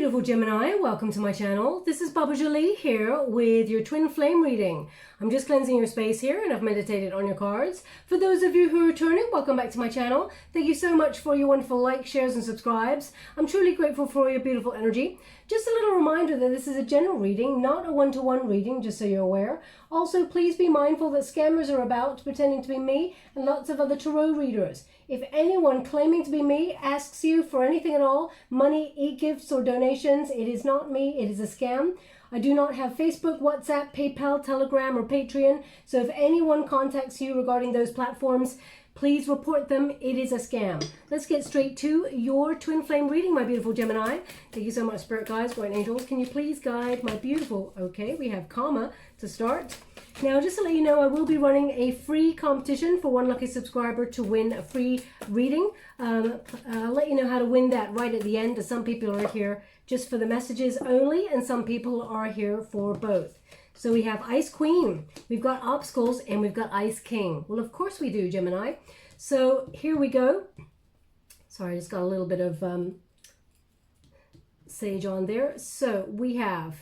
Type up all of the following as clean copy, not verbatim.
beautiful Gemini, welcome to my channel. This is Baba Jolie here with your twin flame reading. I'm just cleansing your space here and I've meditated on your cards. For those of you who are returning, welcome back to my channel. Thank you so much for your wonderful likes, shares and subscribes. I'm truly grateful for your beautiful energy. Just a little reminder that this is a general reading, not a one-to-one reading, just so you're aware. Also, please be mindful that scammers are about pretending to be me and lots of other tarot readers. If anyone claiming to be me asks you for anything at all, money, e-gifts or donations, it is not me, it is a scam. I do not have Facebook, WhatsApp, PayPal, Telegram or Patreon. So if anyone contacts you regarding those platforms, please report them. It is a scam. Let's get straight to your twin flame reading, my beautiful Gemini. Thank you so much, Spirit Guides, Guardian Angels. Can you please guide my beautiful... Okay, we have karma to start. Now, just to let you know, I will be running a free competition for one lucky subscriber to win a free reading. I'll let you know how to win that right at the end, as some people are here just for the messages only, and some people are here for both. So we have Ice Queen, we've got Obstacles, and we've got Ice King. Well, of course we do, Gemini. So here we go. Sorry, I just got a little bit of sage on there. So we have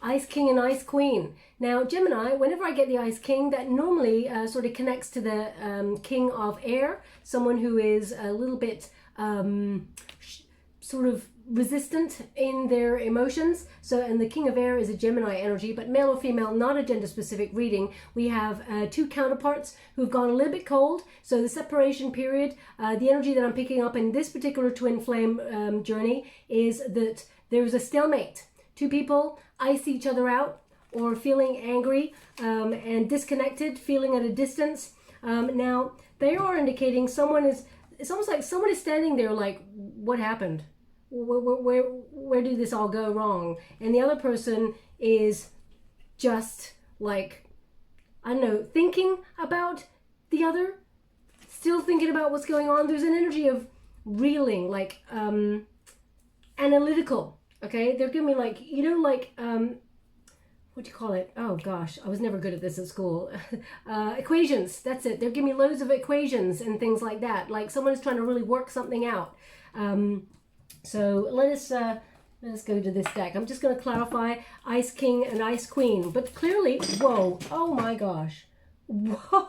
Ice King and Ice Queen. Now, Gemini, whenever I get the Ice King, that normally sort of connects to the King of Air, someone who is a little bit sort of resistant in their emotions. So, and the King of Air is a Gemini energy, but male or female, not a gender specific reading. We have two counterparts who've gone a little bit cold. So the separation period, the energy that I'm picking up in this particular twin flame journey is that there's a stalemate. Two people ice each other out, or feeling angry and disconnected, feeling at a distance. Now, they are indicating someone is, it's almost like someone is standing there like, what happened? Where did this all go wrong? And the other person is just like, I don't know, thinking about the other, still thinking about what's going on. There's an energy of reeling, like analytical, okay? They're giving me like, you know, like, what do you call it? Oh gosh, I was never good at this at school. Equations, that's it. They're giving me loads of equations and things like that. Like someone is trying to really work something out. So let us go to this deck. I'm just going to clarify Ice King and Ice Queen. But clearly, whoa, oh my gosh. Whoa,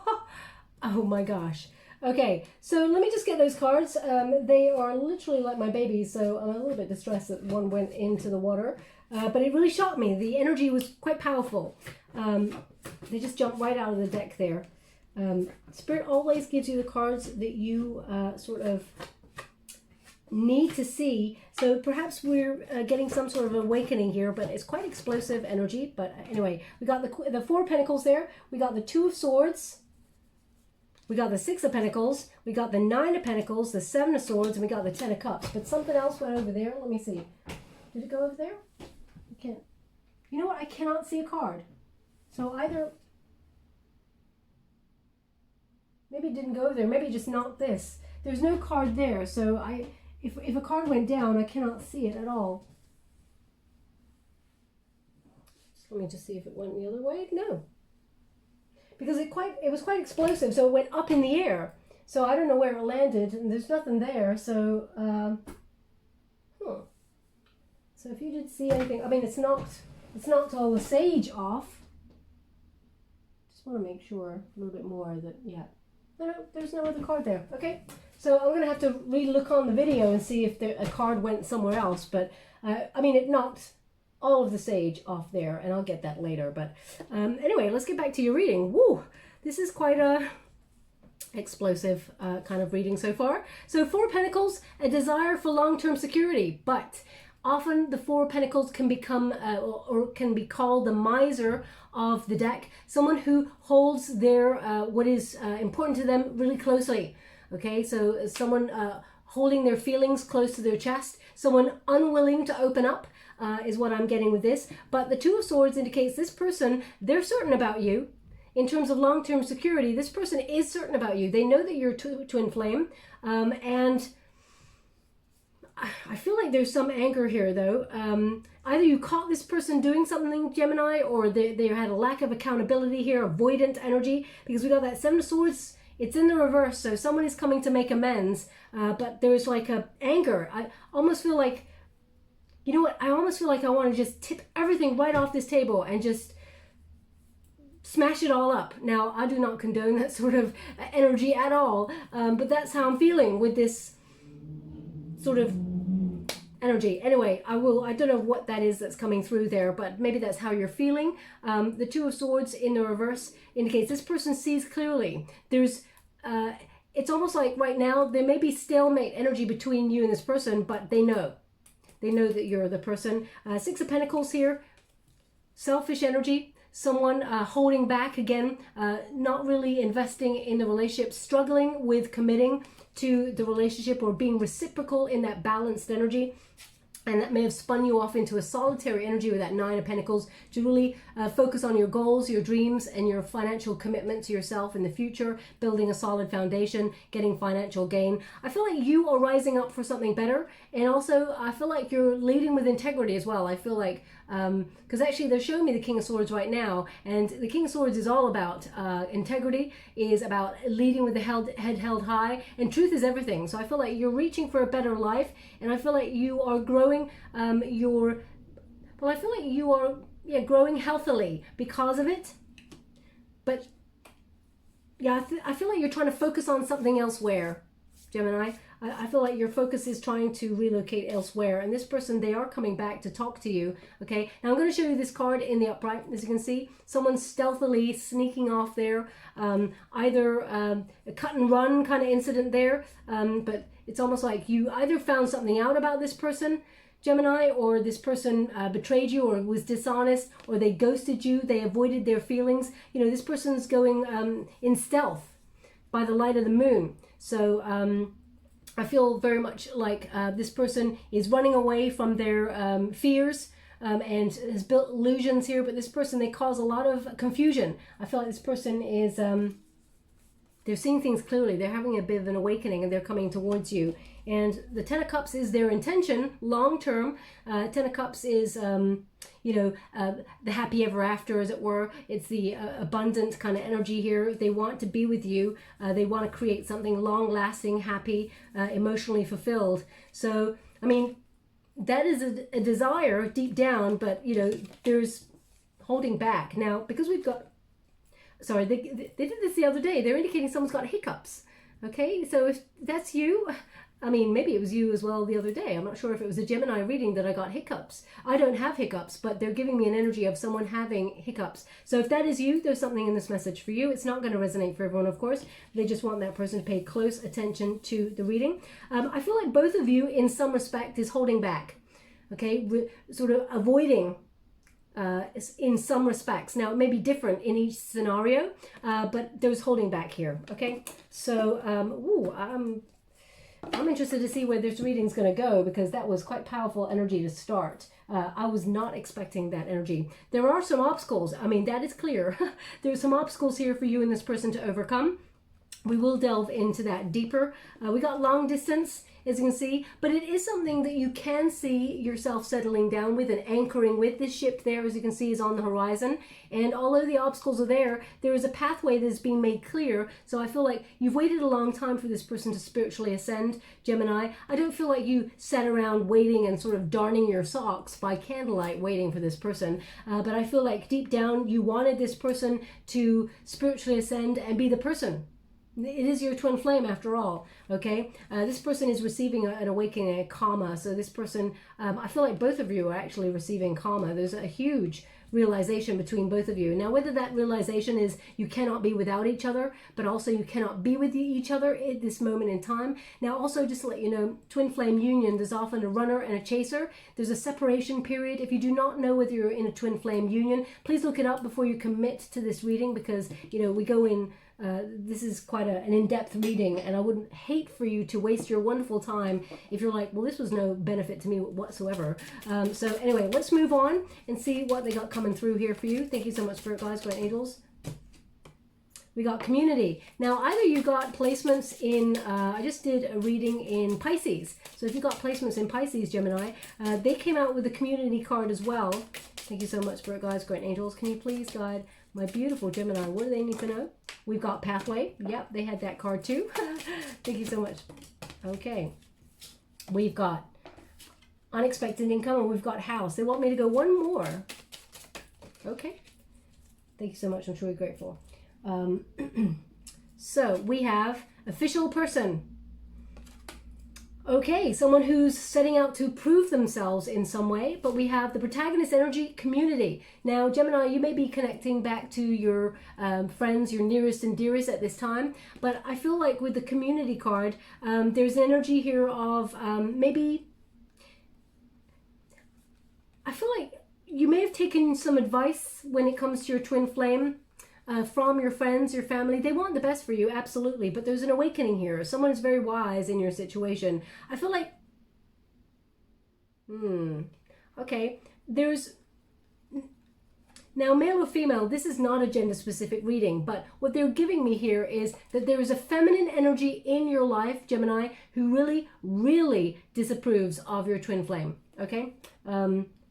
oh my gosh. Okay, so let me just get those cards. They are literally like my babies, so I'm a little bit distressed that one went into the water. But it really shocked me. The energy was quite powerful. They just jumped right out of the deck there. Spirit always gives you the cards that you sort of need to see. So perhaps we're getting some sort of awakening here, but it's quite explosive energy. But anyway, we got the Four of Pentacles there. We got the Two of Swords. We got the Six of Pentacles. We got the Nine of Pentacles, the Seven of Swords, and we got the Ten of Cups. But something else went over there. Let me see. Did it go over there? I can't. You know what? I cannot see a card. So either maybe it didn't go over there. Maybe it just knocked this. There's no card there. So if a card went down, I cannot see it at all. Let me just see if it went the other way. No. Because it was quite explosive, so it went up in the air. So I don't know where it landed, and there's nothing there. So, So if you did see anything, I mean, it's knocked all the sage off. Just want to make sure a little bit more that, yeah. No, there's no other card there. Okay, so I'm going to have to re-look on the video and see if a card went somewhere else. But, I mean, it knocked all of the sage off there, and I'll get that later. But anyway, let's get back to your reading. Woo! This is quite a explosive kind of reading so far. So Four of Pentacles, a desire for long-term security, but often the Four of Pentacles can become or can be called the miser of the deck. Someone who holds their what is important to them really closely. Okay, so someone holding their feelings close to their chest. Someone unwilling to open up is what I'm getting with this. But the Two of Swords indicates this person, they're certain about you. In terms of long-term security, this person is certain about you. They know that you're twin flame, and I feel like there's some anger here, though. Either you caught this person doing something, Gemini, or they had a lack of accountability here, avoidant energy, because we got that Seven of Swords. It's in the reverse, so someone is coming to make amends, but there's like a anger. I almost feel like you know what, I almost feel like I want to just tip everything right off this table and just smash it all up. Now, I do not condone that sort of energy at all, but that's how I'm feeling with this sort of energy. Anyway, I don't know what that is that's coming through there, but maybe that's how you're feeling. The Two of Swords in the reverse indicates this person sees clearly. There's it's almost like right now there may be stalemate energy between you and this person, but they know that you're the person. Six of Pentacles here, selfish energy, someone holding back again, not really investing in the relationship, struggling with committing to the relationship or being reciprocal in that balanced energy. And that may have spun you off into a solitary energy with that Nine of Pentacles to really focus on your goals, your dreams, and your financial commitment to yourself in the future, building a solid foundation, getting financial gain. I feel like you are rising up for something better. And also, I feel like you're leading with integrity as well. I feel like, because actually they're showing me the King of Swords right now. And the King of Swords is all about integrity, is about leading with the head held high. And truth is everything. So I feel like you're reaching for a better life. And I feel like you are growing I feel like you are growing healthily because of it. But yeah, I feel like you're trying to focus on something elsewhere, Gemini. I feel like your focus is trying to relocate elsewhere, and this person, they are coming back to talk to you. Okay, now I'm going to show you this card in the upright. As you can see, someone's stealthily sneaking off there, either a cut and run kind of incident there, but it's almost like you either found something out about this person, Gemini, or this person betrayed you or was dishonest, or they ghosted you, they avoided their feelings. You know, this person's going in stealth by the light of the moon. So I feel very much like this person is running away from their fears and has built illusions here. But this person, they cause a lot of confusion. I feel like this person is, they're seeing things clearly. They're having a bit of an awakening and they're coming towards you. And the Ten of Cups is their intention, long term. Ten of Cups is, the happy ever after, as it were. It's the abundant kind of energy here. They want to be with you. They want to create something long lasting, happy, emotionally fulfilled. So, I mean, that is a desire deep down, but, you know, there's holding back. Now, because we've got, sorry, they did this the other day. They're indicating someone's got hiccups. Okay, so if that's you, I mean, maybe it was you as well the other day. I'm not sure if it was a Gemini reading that I got hiccups. I don't have hiccups, but they're giving me an energy of someone having hiccups. So if that is you, there's something in this message for you. It's not going to resonate for everyone, of course. They just want that person to pay close attention to the reading. I feel like both of you, in some respect, is holding back. Okay, sort of avoiding in some respects. Now, it may be different in each scenario, but there's holding back here. Okay, so I'm interested to see where this reading's going to go, because that was quite powerful energy to start. I was not expecting that energy. There are some obstacles. I mean, that is clear. There's some obstacles here for you and this person to overcome. We will delve into that deeper. We got long distance, as you can see, but it is something that you can see yourself settling down with and anchoring with. This ship there, as you can see, is on the horizon. And although the obstacles are there, there is a pathway that is being made clear. So I feel like you've waited a long time for this person to spiritually ascend, Gemini. I don't feel like you sat around waiting and sort of darning your socks by candlelight waiting for this person. But I feel like deep down you wanted this person to spiritually ascend and be the person. It is your twin flame after all, okay? This person is receiving an awakening, a karma. So this person, I feel like both of you are actually receiving karma. There's a huge realization between both of you. Now, whether that realization is you cannot be without each other, but also you cannot be with each other at this moment in time. Now, also, just to let you know, twin flame union, there's often a runner and a chaser. There's a separation period. If you do not know whether you're in a twin flame union, please look it up before you commit to this reading, because, you know, we go in, this is quite an in-depth reading, and I wouldn't hate for you to waste your wonderful time if you're like, well, this was no benefit to me whatsoever. So anyway, let's move on and see what they got coming through here for you. Thank you so much for it, guys. Great angels. We got community. Now, either you got placements in, I just did a reading in Pisces. So if you got placements in Pisces, Gemini, they came out with a community card as well. Thank you so much for it, guys. Great angels. Can you please guide my beautiful Gemini? What do they need to know? We've got pathway. Yep, they had that card too. Thank you so much. Okay. We've got unexpected income, and we've got house. They want me to go one more. Okay. Thank you so much. I'm truly grateful. So we have official person. Okay, someone who's setting out to prove themselves in some way, but we have the protagonist energy, community. Now, Gemini, you may be connecting back to your friends, your nearest and dearest at this time, but I feel like with the community card, there's an energy here of maybe, I feel like you may have taken some advice when it comes to your twin flame from your friends, your family. They want the best for you, absolutely, but there's an awakening here. Someone is very wise in your situation. I feel like, okay, there's, now male or female, this is not a gender specific reading, but what they're giving me here is that there is a feminine energy in your life, Gemini, who really, really disapproves of your twin flame, okay?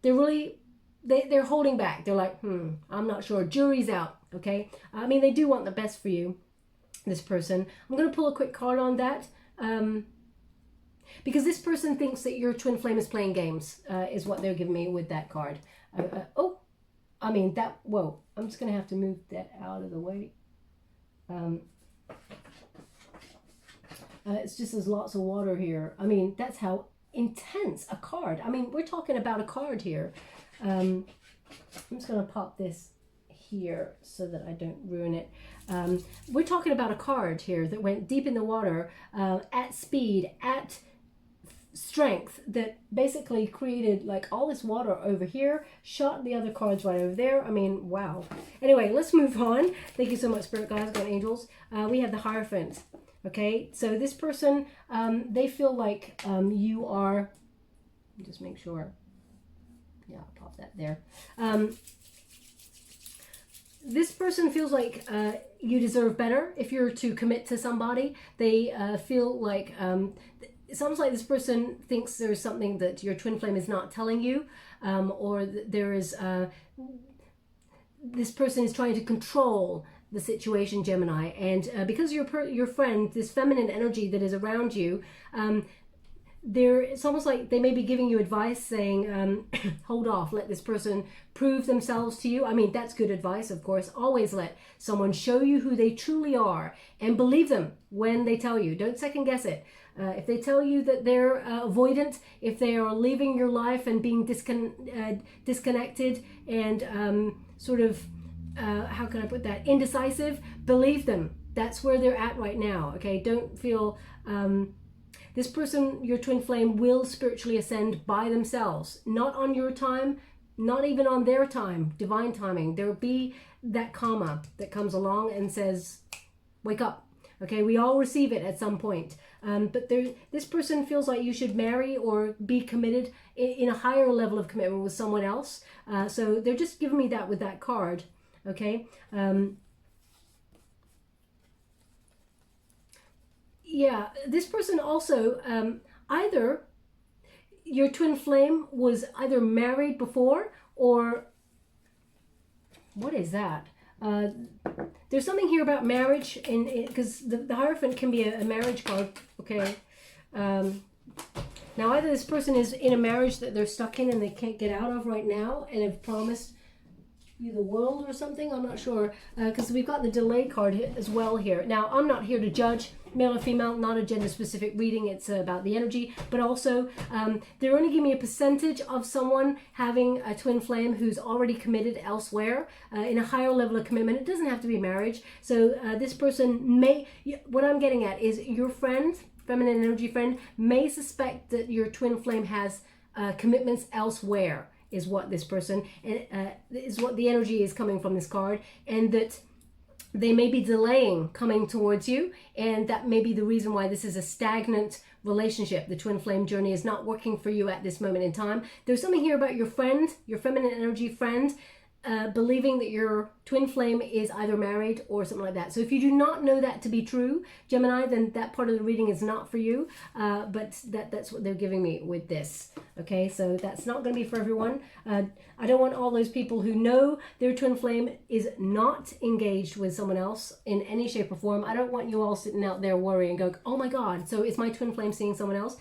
They're holding back. They're like, I'm not sure. Jury's out. Okay. I mean, they do want the best for you, this person. I'm going to pull a quick card on that. Because this person thinks that your twin flame is playing games, is what they're giving me with that card. Whoa. I'm just going to have to move that out of the way. It's just there's lots of water here. I mean, that's how intense a card. I mean, we're talking about a card here. I'm just going to pop this here so that I don't ruin it. We're talking about a card here that went deep in the water at speed, at strength, that basically created like all this water over here, shot the other cards right over there. I mean, wow. Anyway, let's move on. Thank you so much, Spirit Guides, God Angels. We have the Hierophant. Okay, so this person, they feel like you are, just make sure. Yeah, I'll pop that there. This person feels like you deserve better if you're to commit to somebody. They feel like, it sounds like this person thinks there's something that your twin flame is not telling you, or there is, this person is trying to control the situation, Gemini. And because your friend, this feminine energy that is around you, it's almost like they may be giving you advice saying, hold off, let this person prove themselves to you. I mean, that's good advice, of course. Always let someone show you who they truly are and believe them when they tell you. Don't second guess it. If they tell you that they're avoidant, if they are leaving your life and being disconnected and sort of, how can I put that, indecisive, believe them. That's where they're at right now, okay? Don't feel... this person, your twin flame, will spiritually ascend by themselves. Not on your time, not even on their time, divine timing. There will be that karma that comes along and says, wake up. Okay, we all receive it at some point. But this person feels like you should marry or be committed in a higher level of commitment with someone else. So they're just giving me that with that card. Okay. Yeah, this person also, either your twin flame was either married before or, what is that? There's something here about marriage, because the Hierophant can be a marriage card, okay? Now either this person is in a marriage that they're stuck in and they can't get out of right now and have promised you the world or something, I'm not sure, because we've got the delay card as well here. Now, I'm not here to judge male or female, not a gender specific reading, it's about the energy, but also they're only giving me a percentage of someone having a twin flame who's already committed elsewhere in a higher level of commitment. It doesn't have to be marriage. So this person may, what I'm getting at is your friend, feminine energy friend, may suspect that your twin flame has commitments elsewhere, is what this person, is what the energy is coming from this card, and that they may be delaying coming towards you, and that may be the reason why this is a stagnant relationship. The twin flame journey is not working for you at this moment in time. There's something here about your friend, your feminine energy friend, believing that your twin flame is either married or something like that. So if you do not know that to be true, Gemini, then that part of the reading is not for you. But that's what they're giving me with this. Okay, so that's not going to be for everyone. I don't want all those people who know their twin flame is not engaged with someone else in any shape or form. I don't want you all sitting out there worrying, going, oh my God, so is my twin flame seeing someone else?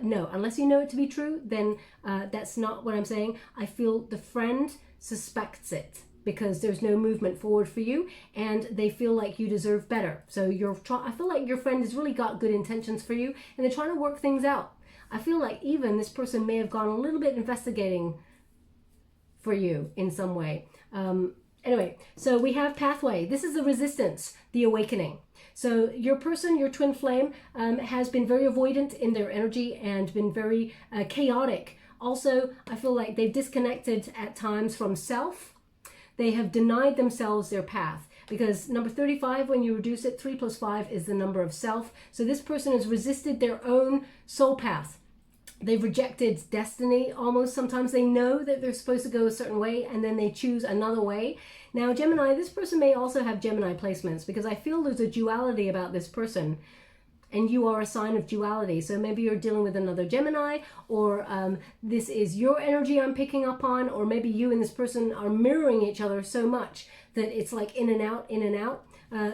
No, unless you know it to be true, then that's not what I'm saying. I feel the friend suspects it because there's no movement forward for you, and they feel like you deserve better. So I feel like your friend has really got good intentions for you, and they're trying to work things out. I feel like even this person may have gone a little bit investigating for you in some way. Anyway, so we have pathway. This is the resistance, the awakening. So your person, your twin flame, has been very avoidant in their energy and been very chaotic. Also, I feel like they've disconnected at times from self. They have denied themselves their path, because number 35, when you reduce it, 3 plus 5 is the number of self. So this person has resisted their own soul path. They've rejected destiny almost. Sometimes they know that they're supposed to go a certain way and then they choose another way. Now, Gemini, this person may also have Gemini placements, because I feel there's a duality about this person. And you are a sign of duality. So maybe you're dealing with another Gemini, or this is your energy I'm picking up on, or maybe you and this person are mirroring each other so much that it's like in and out, in and out.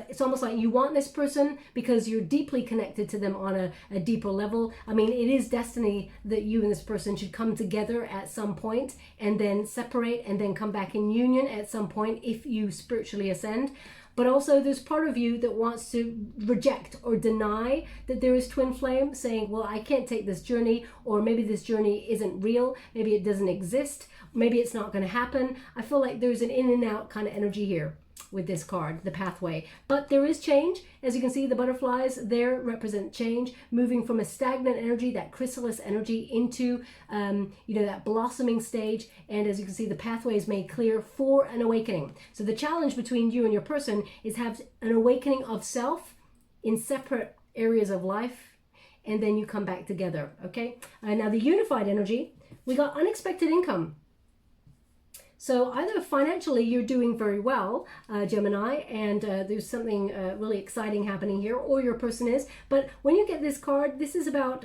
It's almost like you want this person because you're deeply connected to them on a deeper level. I mean, it is destiny that you and this person should come together at some point and then separate and then come back in union at some point if you spiritually ascend. But also there's part of you that wants to reject or deny that there is twin flame, saying, well, I can't take this journey, or maybe this journey isn't real, maybe it doesn't exist, maybe it's not going to happen. I feel like there's an in and out kind of energy here with this card, the pathway. But there is change. As you can see, the butterflies there represent change, moving from a stagnant energy, that chrysalis energy, into that blossoming stage. And as you can see, the pathway is made clear for an awakening. So the challenge between you and your person is have an awakening of self in separate areas of life, and then you come back together. Okay, now the unified energy, we got unexpected income. So either financially you're doing very well, Gemini, and there's something really exciting happening here, or your person is. But when you get this card, this is about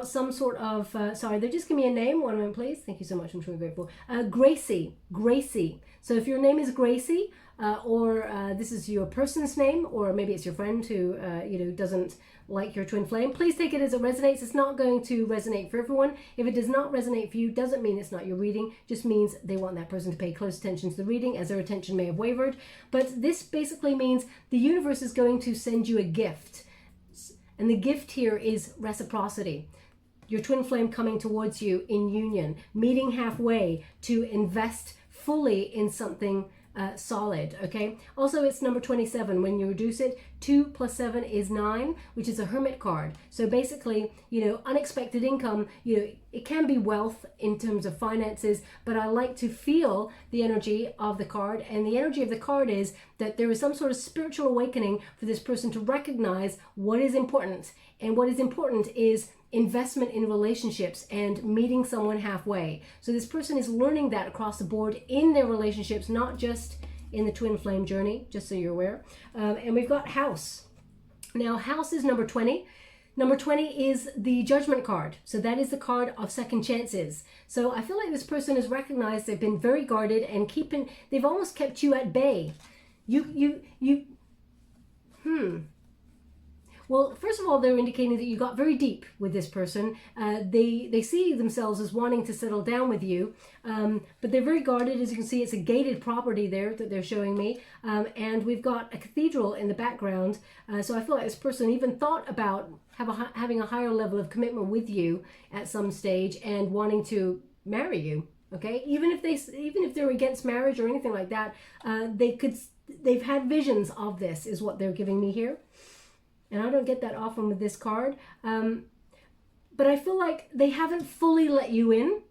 some sort of, sorry, they just give me a name. 1 moment, please. Thank you so much. I'm truly grateful. Gracie. So if your name is Gracie, or this is your person's name, or maybe it's your friend who doesn't like your twin flame, please take it as it resonates. It's not going to resonate for everyone. If it does not resonate for you, doesn't mean it's not your reading, just means they want that person to pay close attention to the reading, as their attention may have wavered. But this basically means the universe is going to send you a gift, and the gift here is reciprocity. Your twin flame coming towards you in union, meeting halfway to invest fully in something solid. Okay, also it's number 27. When you reduce it, 2 plus 7 is 9, which is a hermit card. So basically, unexpected income, it can be wealth in terms of finances, but I like to feel the energy of the card, and the energy of the card is that there is some sort of spiritual awakening for this person to recognize what is important. And what is important is investment in relationships and meeting someone halfway. So this person is learning that across the board in their relationships, not just in the twin flame journey, just so you're aware. And we've got house. Now house is number 20. Number 20 is the judgment card. So that is the card of second chances. So I feel like this person has recognized they've been very guarded and they've almost kept you at bay. Well, first of all, they're indicating that you got very deep with this person. They see themselves as wanting to settle down with you, but they're very guarded. As you can see, it's a gated property there that they're showing me. And we've got a cathedral in the background. So I feel like this person even thought about having a higher level of commitment with you at some stage and wanting to marry you. Okay, even if they're against marriage or anything like that, they've had visions of this, is what they're giving me here. And I don't get that often with this card. But I feel like they haven't fully let you in.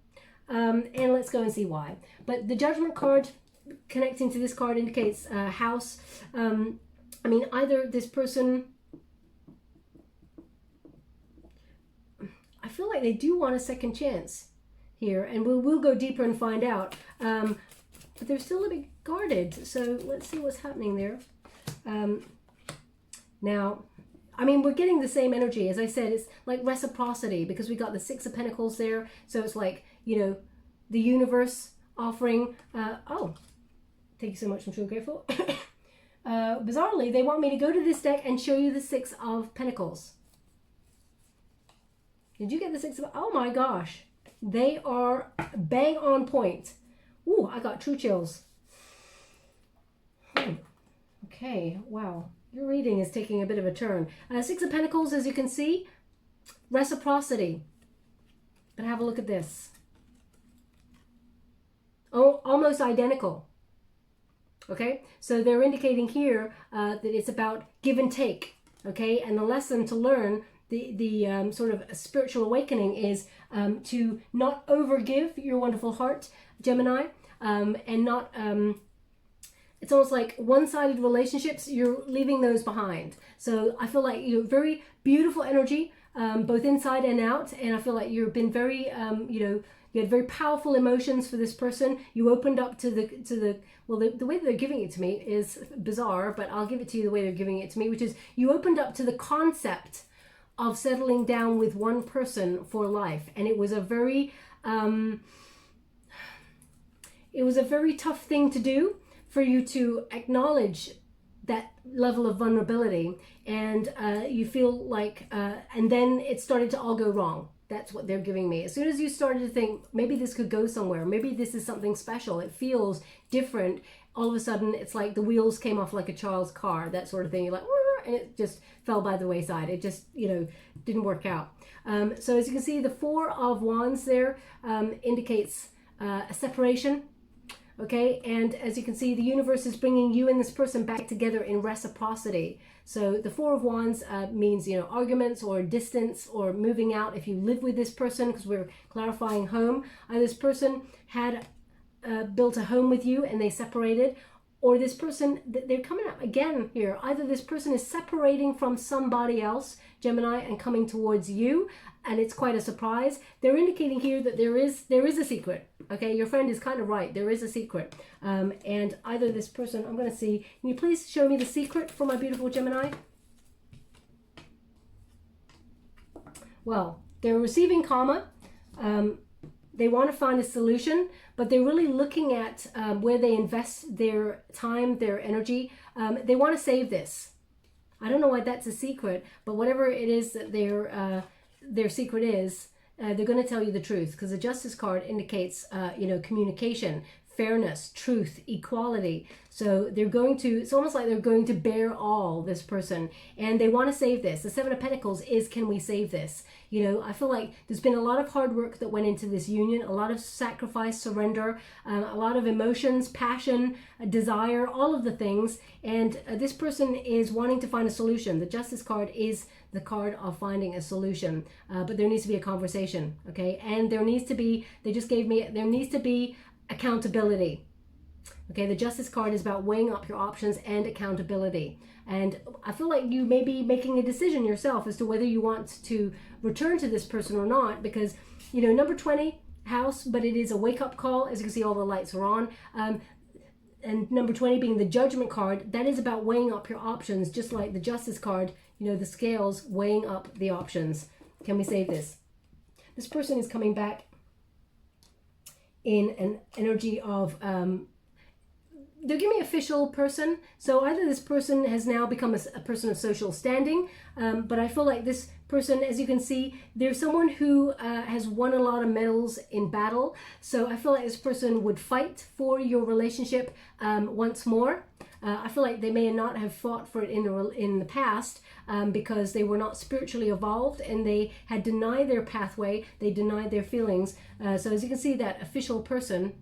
And let's go and see why. But the judgment card connecting to this card indicates house. I mean, either this person, I feel like they do want a second chance. here, and we'll go deeper and find out. But they're still a bit guarded, so let's see what's happening there. Now, I mean, we're getting the same energy. As I said, it's like reciprocity, because we got the Six of Pentacles there. So it's like, you know, the universe offering, oh, thank you so much, I'm so grateful. Bizarrely, they want me to go to this deck and show you the Six of Pentacles. Did you get the Six of, oh my gosh. They are bang on point. Ooh, I got true chills. Okay, wow. Your reading is taking a bit of a turn. Six of Pentacles, as you can see, reciprocity. But have a look at this. Oh, almost identical. Okay, so they're indicating here that it's about give and take. Okay, and the lesson to learn, the sort of spiritual awakening is to not overgive your wonderful heart, Gemini, and not... it's almost like one-sided relationships, you're leaving those behind. So I feel like you're very beautiful energy, both inside and out. And I feel like you've been very, you know, you had very powerful emotions for this person. You opened up to the well, the way that they're giving it to me is bizarre, but I'll give it to you the way they're giving it to me, which is you opened up to the concept of settling down with one person for life. And it was a very tough thing to do, for you to acknowledge that level of vulnerability, and you feel like, and then it started to all go wrong. That's what they're giving me. As soon as you started to think, maybe this could go somewhere, maybe this is something special, it feels different, all of a sudden it's like the wheels came off like a child's car, that sort of thing. You're like, and it just fell by the wayside. It just, you know, didn't work out. So as you can see, the Four of Wands there indicates a separation. Okay, and as you can see, the universe is bringing you and this person back together in reciprocity. So the Four of Wands means, you know, arguments or distance or moving out if you live with this person, because we're clarifying home. Either this person had built a home with you and they separated, or this person, they're coming up again here. Either this person is separating from somebody else, Gemini, and coming towards you, and it's quite a surprise. They're indicating here that there is a secret. Okay, your friend is kind of right. There is a secret. And either this person, I'm going to see, can you please show me the secret for my beautiful Gemini? Well, they're receiving karma. They want to find a solution, but they're really looking at where they invest their time, their energy. They want to save this. I don't know why that's a secret, but whatever it is that their secret is, they're going to tell you the truth, because the Justice card indicates, you know, communication, fairness, truth, equality. So they're going to, it's almost like they're going to bear all, this person, and they want to save this. The Seven of Pentacles is, can we save this? You know, I feel like there's been a lot of hard work that went into this union, a lot of sacrifice, surrender, a lot of emotions, passion, desire, all of the things. And this person is wanting to find a solution. The Justice card is the card of finding a solution, but there needs to be a conversation, okay? And there needs to be, they just gave me, there needs to be accountability. Okay, the Justice card is about weighing up your options and accountability. And I feel like you may be making a decision yourself as to whether you want to return to this person or not, because, you know, number 20 house, but it is a wake-up call. As you can see, all the lights are on. And number 20 being the Judgment card, that is about weighing up your options, just like the Justice card, you know, the scales weighing up the options. Can we save this? This person is coming back in an energy of, they're giving me official person. So either this person has now become a person of social standing, but I feel like this person, as you can see, there's someone who has won a lot of medals in battle. So I feel like this person would fight for your relationship once more. I feel like they may not have fought for it in the past because they were not spiritually evolved and they had denied their pathway, they denied their feelings. So as you can see, that official person,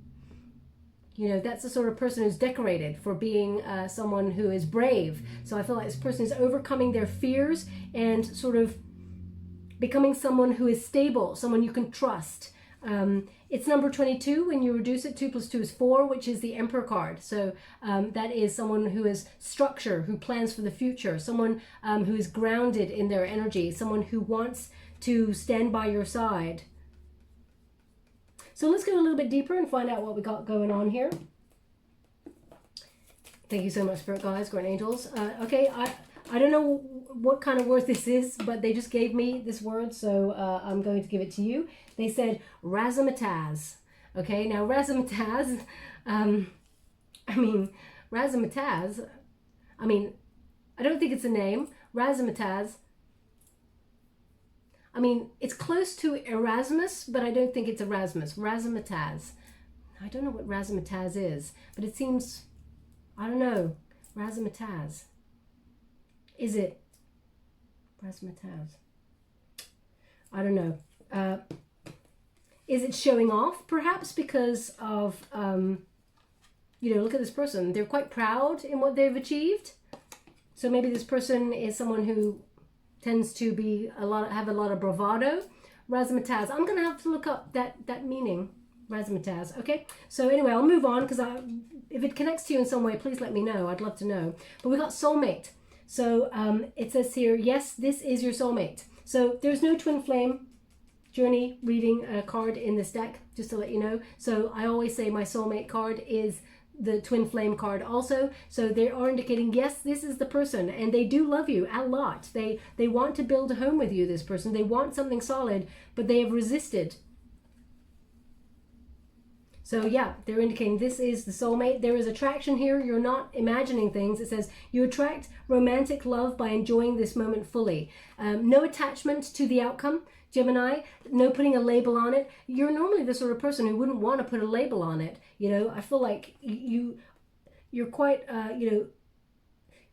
you know, that's the sort of person who's decorated for being someone who is brave. So I feel like this person is overcoming their fears and sort of becoming someone who is stable, someone you can trust. It's number 22. When you reduce it, 2 + 2 is 4, which is the Emperor card. So that is someone who is structure, who plans for the future, someone who is grounded in their energy, someone who wants to stand by your side. So let's go a little bit deeper and find out what we got going on here. Thank you so much, Spirit Guides, Guardian Angels. Okay, I don't know what kind of word this is, but they just gave me this word, so I'm going to give it to you. They said razzmatazz. Okay, now razzmatazz, razzmatazz, I don't think it's a name. Razzmatazz. It's close to Erasmus, but I don't think it's Erasmus. Razzmatazz. I don't know what razzmatazz is, but it seems, I don't know. Razzmatazz. Is it razzmatazz? I don't know. Is it showing off, perhaps, because of, look at this person. They're quite proud in what they've achieved. So maybe this person is someone who tends to have a lot of bravado. Razzmatazz. I'm going to have to look up that meaning. Razzmatazz. Okay. So anyway, I'll move on because if it connects to you in some way, please let me know. I'd love to know. But we got soulmate. So it says here, yes, this is your soulmate. So there's no twin flame journey reading card in this deck, just to let you know. So I always say my soulmate card is the twin flame card also. So they are indicating, yes, this is the person, and they do love you a lot. They want to build a home with you, this person. They want something solid, but they have resisted. So yeah, they're indicating this is the soulmate. There is attraction here. You're not imagining things. It says you attract romantic love by enjoying this moment fully. No attachment to the outcome, Gemini. No putting a label on it. You're normally the sort of person who wouldn't want to put a label on it. I feel like you're quite,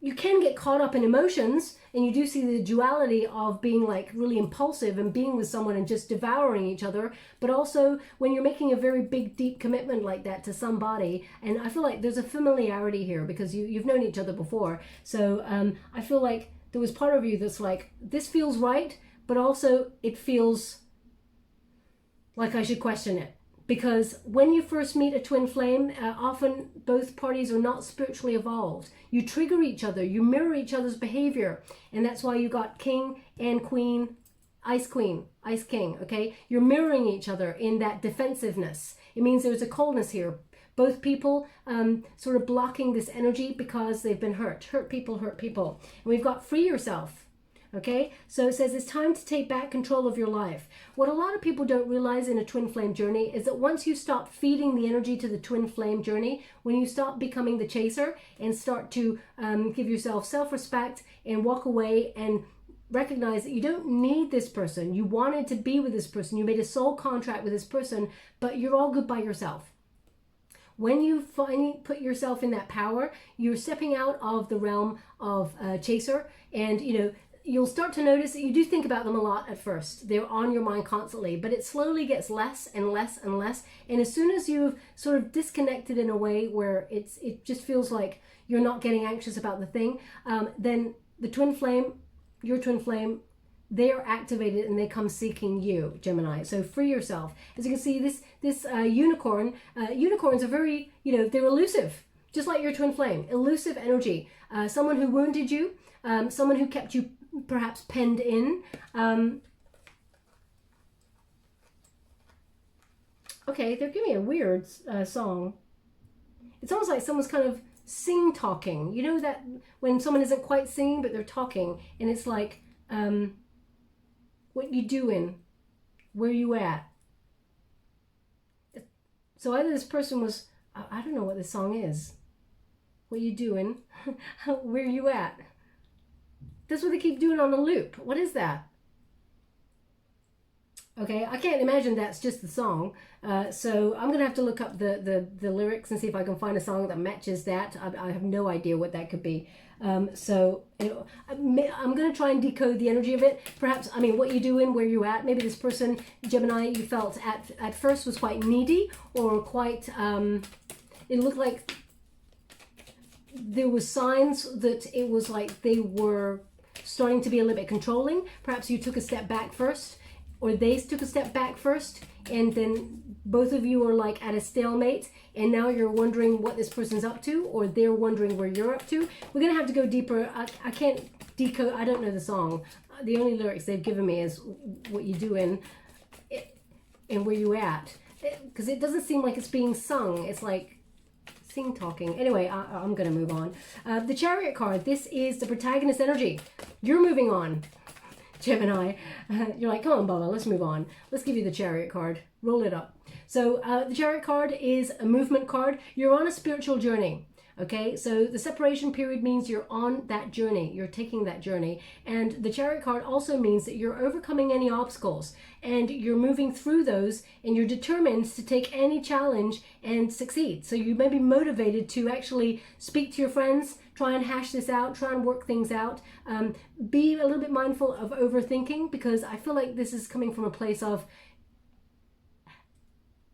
you can get caught up in emotions, and you do see the duality of being like really impulsive and being with someone and just devouring each other. But also when you're making a very big, deep commitment like that to somebody, and I feel like there's a familiarity here because you've known each other before. So I feel like there was part of you that's like, this feels right, but also it feels like I should question it. Because when you first meet a twin flame, often both parties are not spiritually evolved. You trigger each other, you mirror each other's behavior. And that's why you got king and queen, ice king, okay? You're mirroring each other in that defensiveness. It means there's a coldness here. Both people sort of blocking this energy because they've been hurt. Hurt people. And we've got free yourself. Okay, so it says it's time to take back control of your life. What a lot of people don't realize in a twin flame journey is that once you stop feeding the energy to the twin flame journey, when you stop becoming the chaser and start to give yourself self-respect and walk away and recognize that you don't need this person. You wanted to be with this person. You made a soul contract with this person, but you're all good by yourself. When you finally put yourself in that power, you're stepping out of the realm of chaser, and you'll start to notice that you do think about them a lot at first. They're on your mind constantly, but it slowly gets less and less and less. And as soon as you've sort of disconnected in a way where it just feels like you're not getting anxious about the thing, then the twin flame, your twin flame, they are activated and they come seeking you, Gemini. So free yourself. As you can see, this unicorn, unicorns are very, they're elusive, just like your twin flame. Elusive energy. Someone who wounded you, someone who kept you perhaps penned in. Okay, they're giving me a weird song. It's almost like someone's kind of sing-talking. You know that when someone isn't quite singing, but they're talking, and it's like, what you doing? Where you at? So either this person was, I don't know what this song is. What you doing? Where you at? That's what they keep doing on the loop. What is that? Okay, I can't imagine that's just the song. So I'm going to have to look up the lyrics and see if I can find a song that matches that. I have no idea what that could be. I'm going to try and decode the energy of it. Perhaps, what you doing, where you at. Maybe this person, Gemini, you felt at first was quite needy or quite, it looked like there was signs that it was like they were starting to be a little bit controlling. Perhaps you took a step back first, or they took a step back first, and then both of you are like at a stalemate, and now you're wondering what this person's up to, or they're wondering where you're up to. We're gonna have to go deeper. I can't decode, I don't know the song. The only lyrics they've given me is what you doing and where you at. because it doesn't seem like it's being sung. It's like sing talking. Anyway, I'm going to move on. The Chariot card, this is the protagonist energy. You're moving on, Gemini. You're like, come on, Baba, let's move on. Let's give you the Chariot card. Roll it up. So the Chariot card is a movement card. You're on a spiritual journey. Okay, so the separation period means you're on that journey, you're taking that journey. And the Chariot card also means that you're overcoming any obstacles and you're moving through those, and you're determined to take any challenge and succeed. So you may be motivated to actually speak to your friends, try and hash this out, try and work things out. Be a little bit mindful of overthinking, because I feel like this is coming from a place of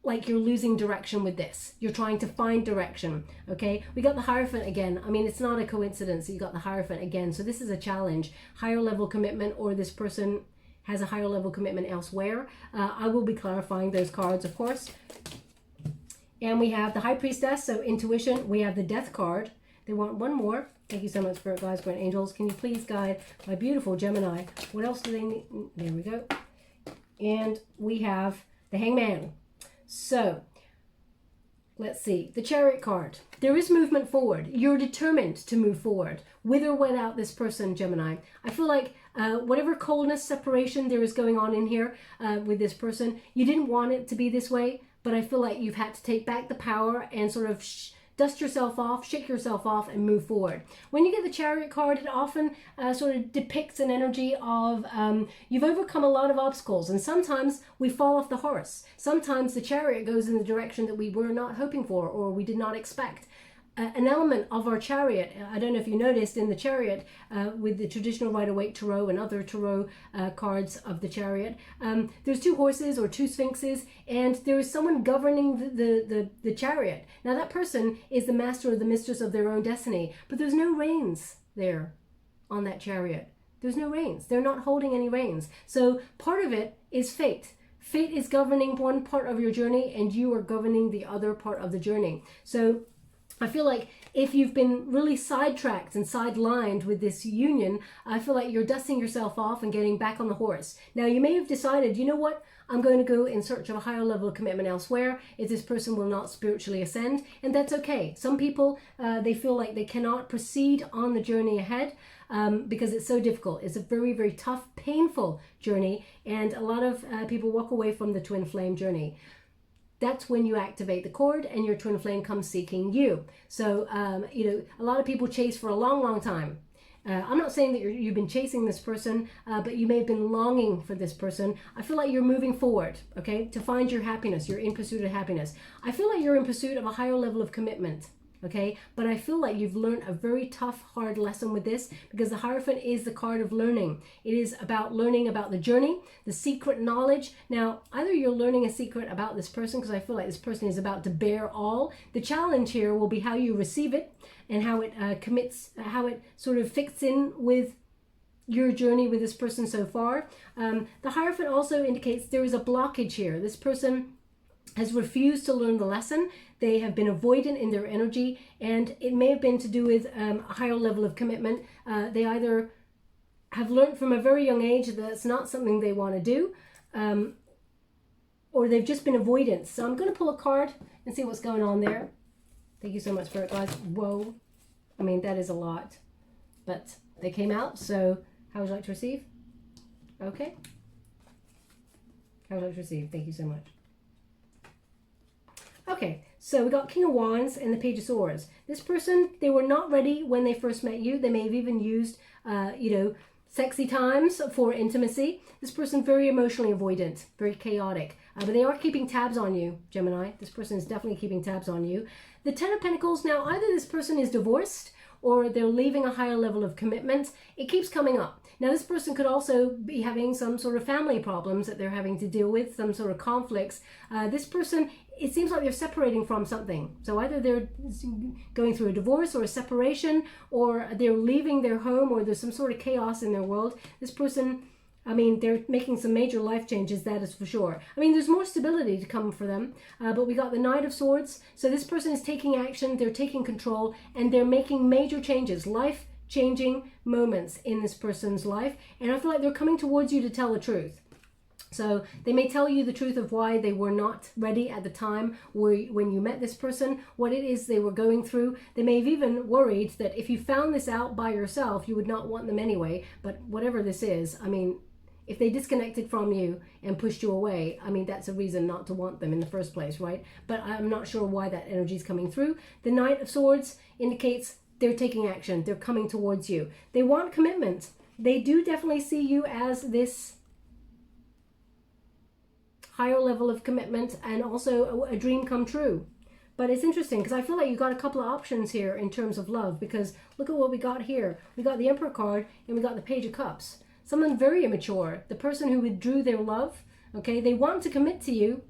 like you're losing direction with this. You're trying to find direction, okay? We got the Hierophant again. I mean, it's not a coincidence that you got the Hierophant again. So this is a challenge, higher level commitment, or this person has a higher level commitment elsewhere. I will be clarifying those cards, of course. And we have the High Priestess, so intuition. We have the Death card. They want one more. Thank you so much, Spirit Guides, Grand Angels. Can you please guide my beautiful Gemini? What else do they need? There we go. And we have the Hangman. So, let's see. The Chariot card. There is movement forward. You're determined to move forward, with or without this person, Gemini. I feel like whatever coldness, separation there is going on in here with this person, you didn't want it to be this way, but I feel like you've had to take back the power and sort of dust yourself off, shake yourself off, and move forward. When you get the Chariot card, it often sort of depicts an energy of you've overcome a lot of obstacles, and sometimes we fall off the horse. Sometimes the Chariot goes in the direction that we were not hoping for or we did not expect. An element of our Chariot, I don't know if you noticed in the Chariot with the traditional Rider-Waite Tarot and other Tarot cards of the Chariot, there's two horses or two sphinxes, and there is someone governing the Chariot. Now that person is the master or the mistress of their own destiny, but there's no reins there on that Chariot. There's no reins. They're not holding any reins. So part of it is fate. Fate is governing one part of your journey, and you are governing the other part of the journey. So I feel like if you've been really sidetracked and sidelined with this union, I feel like you're dusting yourself off and getting back on the horse. Now, you may have decided, you know what? I'm going to go in search of a higher level of commitment elsewhere if this person will not spiritually ascend, and that's okay. Some people, they feel like they cannot proceed on the journey ahead because it's so difficult. It's a very, very tough, painful journey, and a lot of people walk away from the twin flame journey. That's when you activate the cord and your twin flame comes seeking you. So, you know, a lot of people chase for a long, long time. I'm not saying that you've been chasing this person, but you may have been longing for this person. I feel like you're moving forward, okay, to find your happiness. You're in pursuit of happiness. I feel like you're in pursuit of a higher level of commitment. Okay, but I feel like you've learned a very tough, hard lesson with this, because the Hierophant is the card of learning. It is about learning about the journey, the secret knowledge. Now, either you're learning a secret about this person, because I feel like this person is about to bear all. The challenge here will be how you receive it and how it how it sort of fits in with your journey with this person so far. The Hierophant also indicates there is a blockage here. This person has refused to learn the lesson. They have been avoidant in their energy, and it may have been to do with a higher level of commitment. They either have learned from a very young age that it's not something they want to do, or they've just been avoidant. So I'm going to pull a card and see what's going on there. Thank you so much, Spirit Guides. Whoa. I mean, that is a lot. But they came out, so how would you like to receive? Okay. How would you like to receive? Thank you so much. Okay, so we got King of Wands and the Page of Swords. This person, they were not ready when they first met you. They may have even used, you know, sexy times for intimacy. This person, very emotionally avoidant, very chaotic. But they are keeping tabs on you, Gemini. This person is definitely keeping tabs on you. The Ten of Pentacles, now either this person is divorced or they're leaving a higher level of commitment. It keeps coming up. Now, this person could also be having some sort of family problems that they're having to deal with, some sort of conflicts. This person, it seems like they're separating from something. So either they're going through a divorce or a separation, or they're leaving their home, or there's some sort of chaos in their world. This person, I mean, they're making some major life changes, that is for sure. I mean, there's more stability to come for them, but we got the Knight of Swords. So this person is taking action, they're taking control, and they're making major changes, life-changing moments in this person's life. And I feel like they're coming towards you to tell the truth. So they may tell you the truth of why they were not ready at the time when you met this person, what it is they were going through. They may have even worried that if you found this out by yourself, you would not want them anyway. But whatever this is, I mean, if they disconnected from you and pushed you away, I mean, that's a reason not to want them in the first place, right? But I'm not sure why that energy is coming through. The Knight of Swords indicates they're taking action. They're coming towards you. They want commitment. They do definitely see you as this higher level of commitment and also a dream come true. But it's interesting because I feel like you got a couple of options here in terms of love, because look at what we got here. We got the Emperor card and we got the Page of Cups. Someone very immature, the person who withdrew their love, okay, they want to commit to you.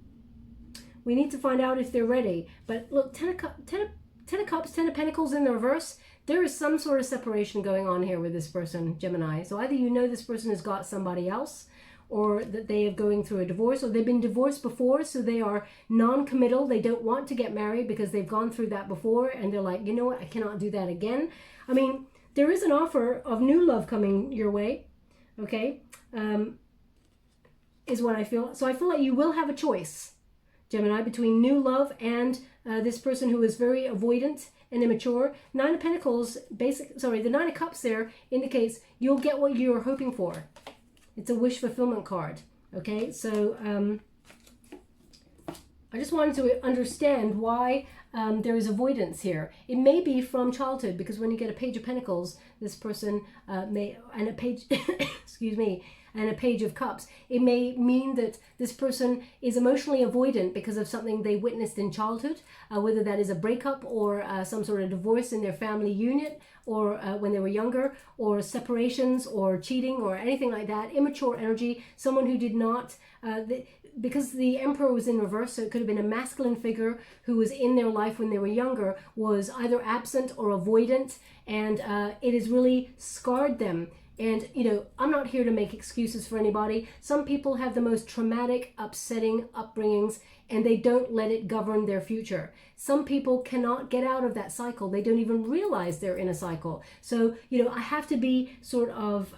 We need to find out if they're ready. But look, Ten of Cups, Ten of Pentacles in the reverse. There is some sort of separation going on here with this person, Gemini. So either you know this person has got somebody else, or that they are going through a divorce, or they've been divorced before, so they are non-committal. They don't want to get married because they've gone through that before, and they're like, you know what, I cannot do that again. I mean, there is an offer of new love coming your way, okay, is what I feel. So I feel like you will have a choice, Gemini, between new love and this person who is very avoidant and immature. Nine of Pentacles, the Nine of Cups there indicates you'll get what you're hoping for. It's a wish fulfillment card, okay? So I just wanted to understand why there is avoidance here. It may be from childhood, because when you get a Page of Pentacles, this person may, and a page, excuse me, and a Page of Cups, it may mean that this person is emotionally avoidant because of something they witnessed in childhood, whether that is a breakup or some sort of divorce in their family unit, or when they were younger, or separations or cheating or anything like that. Immature energy, someone who did not, because the Emperor was in reverse, so it could have been a masculine figure who was in their life when they were younger, was either absent or avoidant, and it has really scarred them. And, you know, I'm not here to make excuses for anybody. Some people have the most traumatic, upsetting upbringings, and they don't let it govern their future. Some people cannot get out of that cycle. They don't even realize they're in a cycle. So, you know, I have to be sort of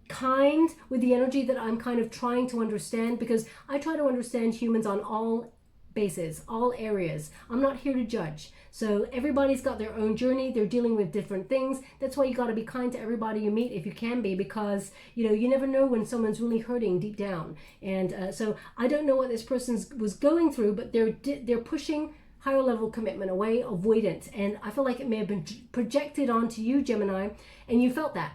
kind with the energy that I'm kind of trying to understand, because I try to understand humans on all bases, all areas. I'm not here to judge. So everybody's got their own journey. They're dealing with different things. That's why you got to be kind to everybody you meet if you can be, because, you know, you never know when someone's really hurting deep down. And so I don't know what this person was going through, but they're pushing higher level commitment away, avoidance. And I feel like it may have been projected onto you, Gemini, and you felt that.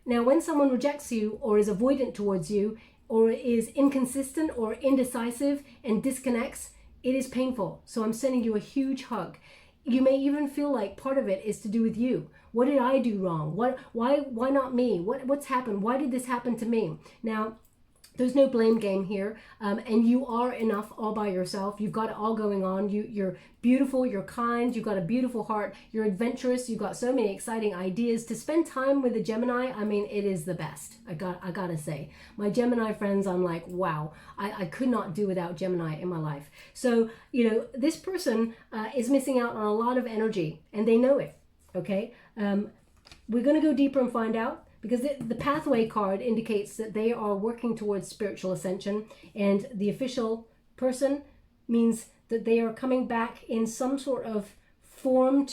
Now, when someone rejects you or is avoidant towards you, or is inconsistent or indecisive and disconnects, it is painful. So I'm sending you a huge hug. You may even feel like part of it is to do with you. What did I do wrong? Why not me? What's happened? Why did this happen to me? Now, there's no blame game here, and you are enough all by yourself. You've got it all going on. You're beautiful, you're kind, you've got a beautiful heart, you're adventurous, you've got so many exciting ideas. To spend time with a Gemini, I mean, it is the best. I gotta say. My Gemini friends, I'm like, wow, I could not do without Gemini in my life. So, you know, this person is missing out on a lot of energy, and they know it, okay? We're gonna go deeper and find out, because the pathway card indicates that they are working towards spiritual ascension, and the official person means that they are coming back in some sort of form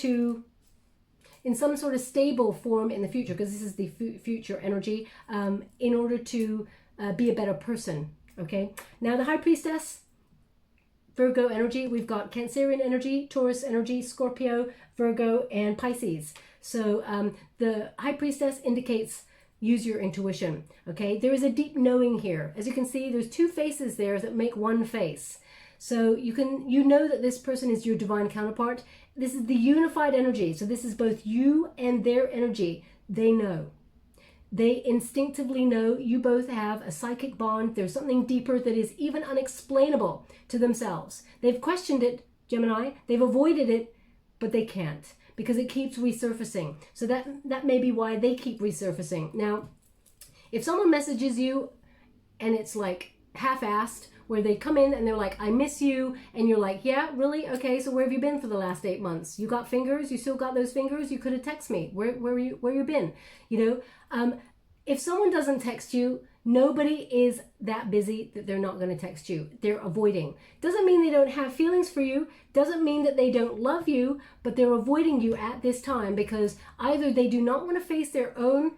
in some sort of stable form in the future, because this is the future energy, in order to be a better person, okay? Now the High Priestess, Virgo energy, we've got Cancerian energy, Taurus energy, Scorpio, Virgo, and Pisces. So the High Priestess indicates use your intuition, okay? There is a deep knowing here. As you can see, there's two faces there that make one face. So you know that this person is your divine counterpart. This is the unified energy. So this is both you and their energy. They know. They instinctively know. You both have a psychic bond. There's something deeper that is even unexplainable to themselves. They've questioned it, Gemini. They've avoided it, but they can't, because it keeps resurfacing. So that may be why they keep resurfacing. Now, if someone messages you and it's like half-assed, where they come in and they're like, I miss you, and you're like, yeah, really? Okay, so where have you been for the last 8 months? You got fingers? You still got those fingers? You could have texted me. Where you been? You know, if someone doesn't text you, Nobody is that busy that they're not going to text you. They're avoiding. Doesn't mean they don't have feelings for you. Doesn't mean that they don't love you, but they're avoiding you at this time because either they do not want to face their own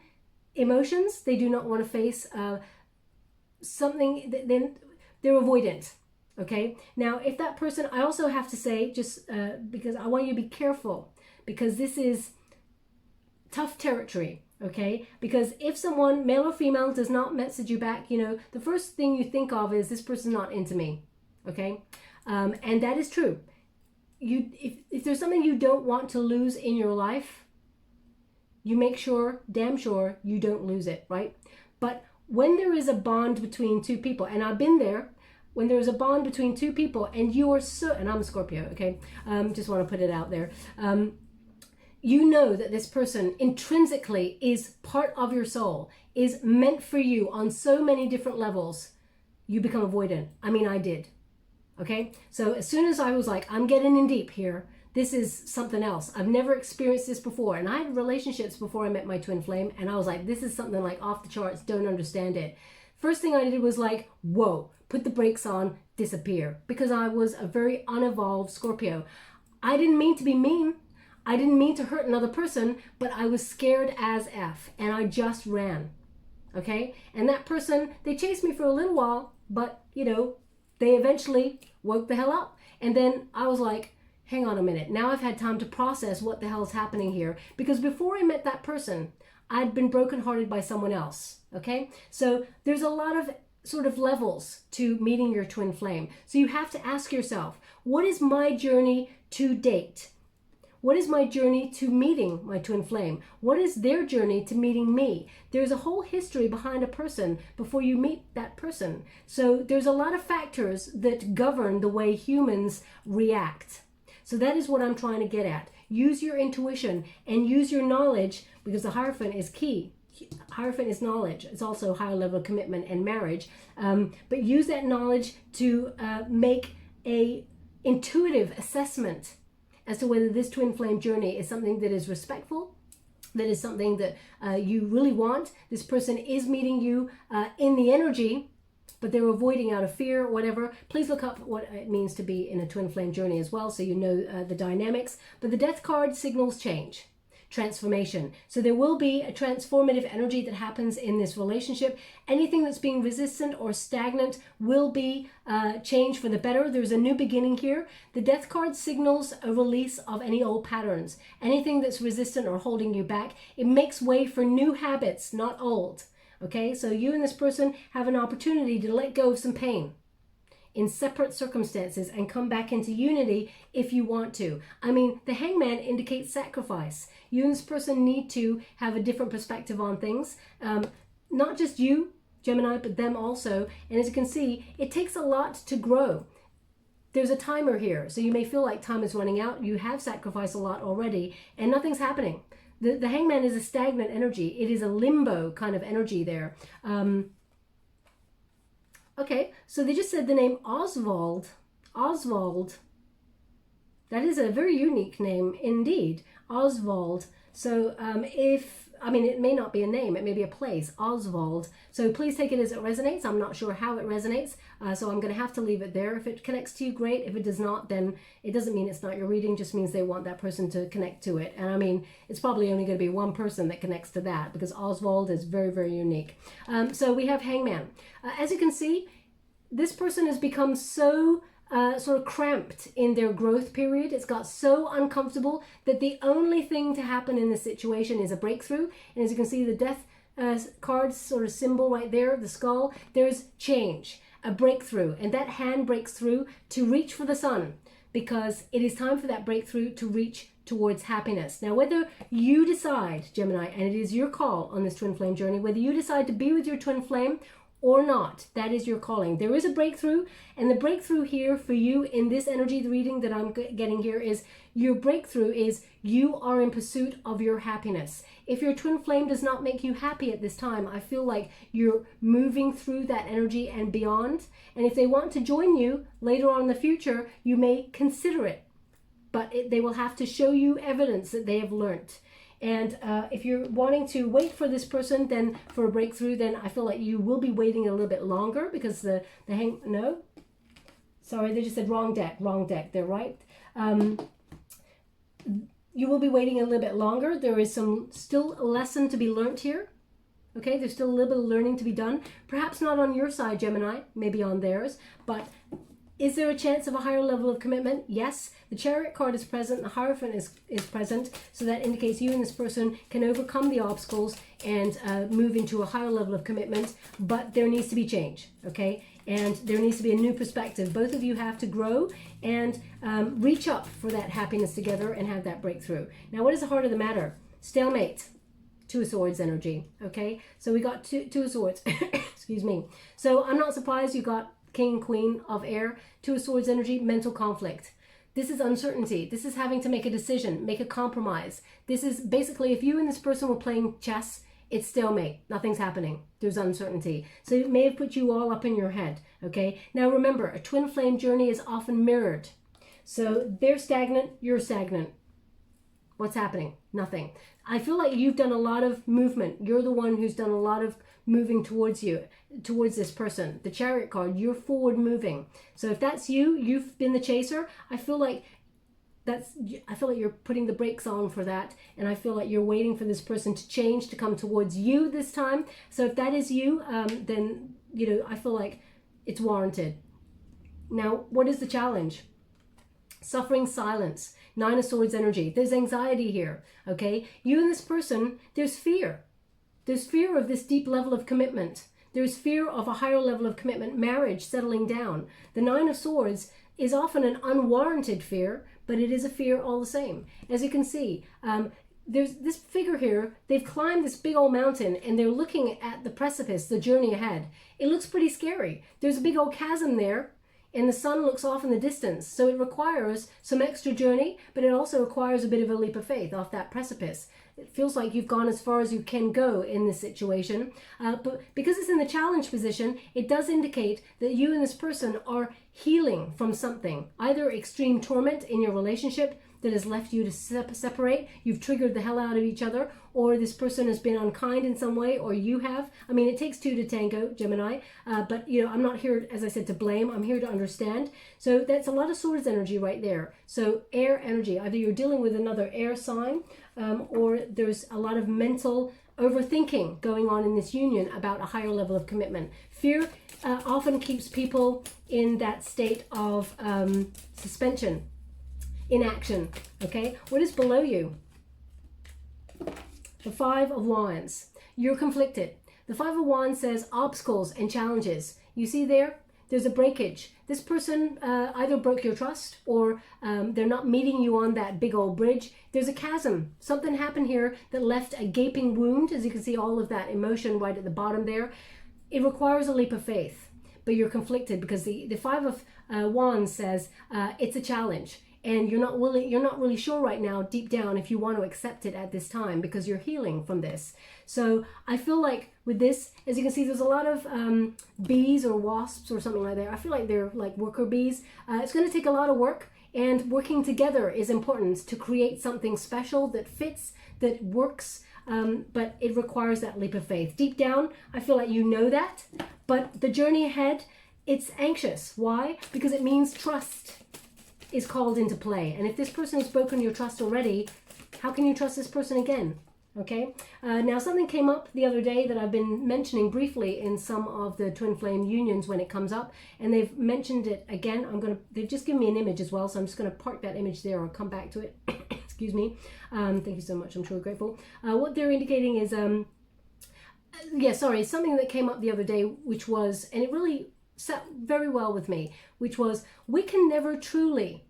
emotions, they do not want to face something, then they're avoidant. Okay, now if that person, I also have to say, just because I want you to be careful, because this is tough territory. Okay, because if someone, male or female, does not message you back, you know, the first thing you think of is this person's not into me. Okay, and that is true. If there's something you don't want to lose in your life, you make sure, damn sure, you don't lose it, right? But when there is a bond between two people, and I've been there, when there's a bond between two people and you are so, and I'm a Scorpio, okay, just want to put it out there, you know that this person intrinsically is part of your soul, is meant for you on so many different levels, you become avoidant. I mean, I did. Okay, so as soon as I was like, I'm getting in deep here, this is something else. I've never experienced this before. And I had relationships before I met my twin flame, and I was like, this is something like off the charts, don't understand it. First thing I did was like, whoa, put the brakes on, disappear. Because I was a very unevolved Scorpio. I didn't mean to be mean. I didn't mean to hurt another person, but I was scared as F, and I just ran. Okay, and that person, they chased me for a little while, but you know, they eventually woke the hell up. And then I was like, hang on a minute, now I've had time to process what the hell is happening here. Because before I met that person, I'd been brokenhearted by someone else. Okay, so there's a lot of sort of levels to meeting your twin flame. So you have to ask yourself, what is my journey to date? What is my journey to meeting my twin flame? What is their journey to meeting me? There's a whole history behind a person before you meet that person. So there's a lot of factors that govern the way humans react. So that is what I'm trying to get at. Use your intuition and use your knowledge, because the Hierophant is key. Hierophant is knowledge. It's also higher level of commitment and marriage. But use that knowledge to make a intuitive assessment as to whether this twin flame journey is something that is respectful, that is something that you really want. This person is meeting you in the energy, but they're avoiding out of fear or whatever. Please look up what it means to be in a twin flame journey as well, so you know the dynamics. But the Death card signals change, transformation. So there will be a transformative energy that happens in this relationship. Anything that's being resistant or stagnant will be changed for the better. There's a new beginning here. The Death card signals a release of any old patterns. Anything that's resistant or holding you back, it makes way for new habits, not old. Okay, so you and this person have an opportunity to let go of some pain in separate circumstances and come back into unity if you want to. I mean, the Hangman indicates sacrifice. You and this person need to have a different perspective on things. Not just you, Gemini, but them also. And as you can see, it takes a lot to grow. There's a timer here, so you may feel like time is running out. You have sacrificed a lot already, and nothing's happening. The Hangman is a stagnant energy. It is a limbo kind of energy there. Okay, so they just said the name Oswald. Oswald. That is a very unique name indeed. Oswald. So it may not be a name, it may be a place, Oswald. So please take it as it resonates. I'm not sure how it resonates, so I'm going to have to leave it there. If it connects to you, great. If it does not, then it doesn't mean it's not your reading, just means they want that person to connect to it. And I mean, it's probably only going to be one person that connects to that, because Oswald is very, very unique. So we have Hangman. As you can see, this person has become so sort of cramped in their growth period. It's got so uncomfortable that the only thing to happen in this situation is a breakthrough. And as you can see, the Death card sort of symbol right there, the skull, there's change, a breakthrough. And that hand breaks through to reach for the sun, because it is time for that breakthrough to reach towards happiness. Now, whether you decide, Gemini, and it is your call on this twin flame journey, whether you decide to be with your twin flame or not, that is your calling. There is a breakthrough, and the breakthrough here for you in this energy reading that I'm getting here is your breakthrough is you are in pursuit of your happiness. If your twin flame does not make you happy at this time, I feel like you're moving through that energy and beyond. And if they want to join you later on in the future, you may consider it, but they will have to show you evidence that they have learnt. And if you're wanting to wait for this person, then for a breakthrough, then I feel like you will be waiting a little bit longer, because the no, sorry, they just said wrong deck, they're right. You will be waiting a little bit longer. There is still a lesson to be learned here. Okay, there's still a little bit of learning to be done. Perhaps not on your side, Gemini, maybe on theirs. But is there a chance of a higher level of commitment? Yes. The Chariot card is present. The Hierophant is present. So that indicates you and this person can overcome the obstacles and move into a higher level of commitment. But there needs to be change, okay? And there needs to be a new perspective. Both of you have to grow and reach up for that happiness together and have that breakthrough. Now, what is the heart of the matter? Stalemate. Two of Swords energy, okay? So we got two of Swords, excuse me. So I'm not surprised you got King and Queen of Air, Two of Swords energy, mental conflict. This is uncertainty. This is having to make a decision, make a compromise. This is basically, if you and this person were playing chess, it's stalemate. Nothing's happening. There's uncertainty. So it may have put you all up in your head, okay? Now remember, a twin flame journey is often mirrored. So they're stagnant, you're stagnant. What's happening? Nothing. I feel like you've done a lot of movement. You're the one who's done a lot of moving towards this person. The Chariot card, you're forward moving. So if that's you, you've been the chaser. I feel like you're putting the brakes on for that, and I feel like you're waiting for this person to change, to come towards you this time. So if that is you, then I feel like it's warranted. Now, what is the challenge? Suffering silence. Nine of Swords energy. There's anxiety here, okay? You and this person, there's fear. There's fear of this deep level of commitment. There's fear of a higher level of commitment, marriage, settling down. The Nine of Swords is often an unwarranted fear, but it is a fear all the same. As you can see, there's this figure here. They've climbed this big old mountain and they're looking at the precipice, the journey ahead. It looks pretty scary. There's a big old chasm there, and the sun looks off in the distance. So it requires some extra journey, but it also requires a bit of a leap of faith off that precipice. It feels like you've gone as far as you can go in this situation. But because it's in the challenge position, it does indicate that you and this person are healing from something. Either extreme torment in your relationship that has left you to separate, you've triggered the hell out of each other, or this person has been unkind in some way, or you have. I mean, it takes two to tango, Gemini, but I'm not here, as I said, to blame. I'm here to understand. So that's a lot of Swords energy right there. So air energy, either you're dealing with another air sign, or there's a lot of mental overthinking going on in this union about a higher level of commitment. Fear often keeps people in that state of suspension, inaction, okay? What is below you? The Five of Wands. You're conflicted. The Five of Wands says obstacles and challenges. You see there? There's a breakage. This person either broke your trust, or they're not meeting you on that big old bridge. There's a chasm. Something happened here that left a gaping wound. As you can see, all of that emotion right at the bottom there. It requires a leap of faith, but you're conflicted because the Five of Wands says it's a challenge. And you're not really sure right now, deep down, if you want to accept it at this time, because you're healing from this. So I feel like with this, as you can see, there's a lot of bees or wasps or something like that. I feel like they're like worker bees. It's going to take a lot of work, and working together is important to create something special that fits, that works, but it requires that leap of faith. Deep down, I feel like you know that, but the journey ahead, it's anxious. Why? Because it means trust is called into play. And if this person has broken your trust already, how can you trust this person again? Okay. Now something came up the other day that I've been mentioning briefly in some of the twin flame unions when it comes up, and they've mentioned it again. They've just given me an image as well, so I'm just going to park that image there or come back to it. Excuse me. Thank you so much. I'm sure grateful. What they're indicating is, something that came up the other day, which was, and it really sat very well with me, which was, we can never truly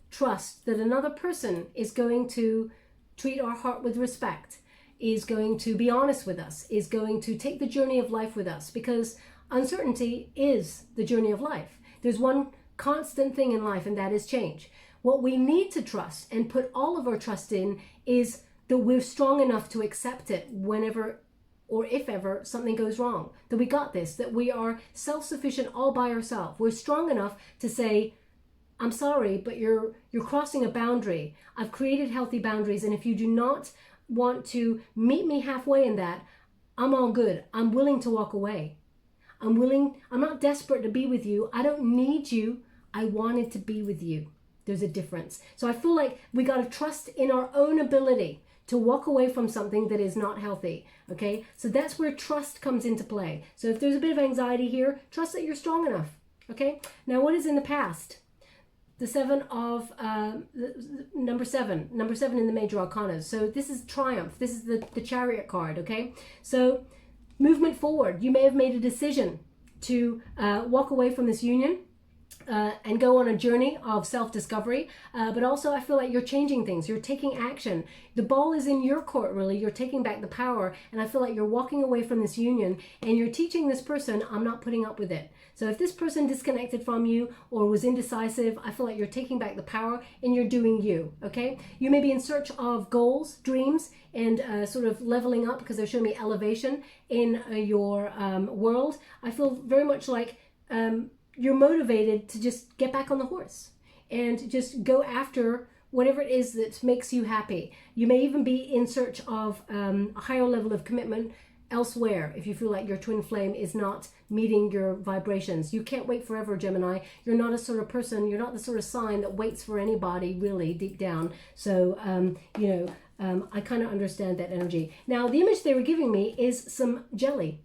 trust that another person is going to treat our heart with respect, is going to be honest with us, is going to take the journey of life with us, because uncertainty is the journey of life. There's one constant thing in life, and that is change. What we need to trust and put all of our trust in is that we're strong enough to accept it whenever or if ever something goes wrong, that we got this, that we are self-sufficient all by ourselves. We're strong enough to say, I'm sorry, but you're crossing a boundary. I've created healthy boundaries, and if you do not want to meet me halfway in that, I'm all good. I'm willing to walk away. I'm not desperate to be with you. I don't need you. I wanted to be with you. There's a difference. So I feel like we got to trust in our own ability to walk away from something that is not healthy. Okay, so that's where trust comes into play. So if there's a bit of anxiety here, trust that you're strong enough. Okay, now what is in the past? The seven of number seven in the major arcana. So this is triumph. This is the chariot card. Okay, so movement forward. You may have made a decision to walk away from this union and go on a journey of self-discovery, but also I feel like you're changing things. You're taking action. The ball is in your court, really. You're taking back the power, and I feel like you're walking away from this union and you're teaching this person, I'm not putting up with it. So if this person disconnected from you or was indecisive, I feel like you're taking back the power and you're doing you, okay? You may be in search of goals, dreams, and sort of leveling up, because they're showing me elevation in your world. I feel very much like you're motivated to just get back on the horse and just go after whatever it is that makes you happy. You may even be in search of a higher level of commitment elsewhere if you feel like your twin flame is not meeting your vibrations. You can't wait forever, Gemini. You're not a sort of person, you're not the sort of sign that waits for anybody really deep down. So, I kind of understand that energy. Now, the image they were giving me is some jelly,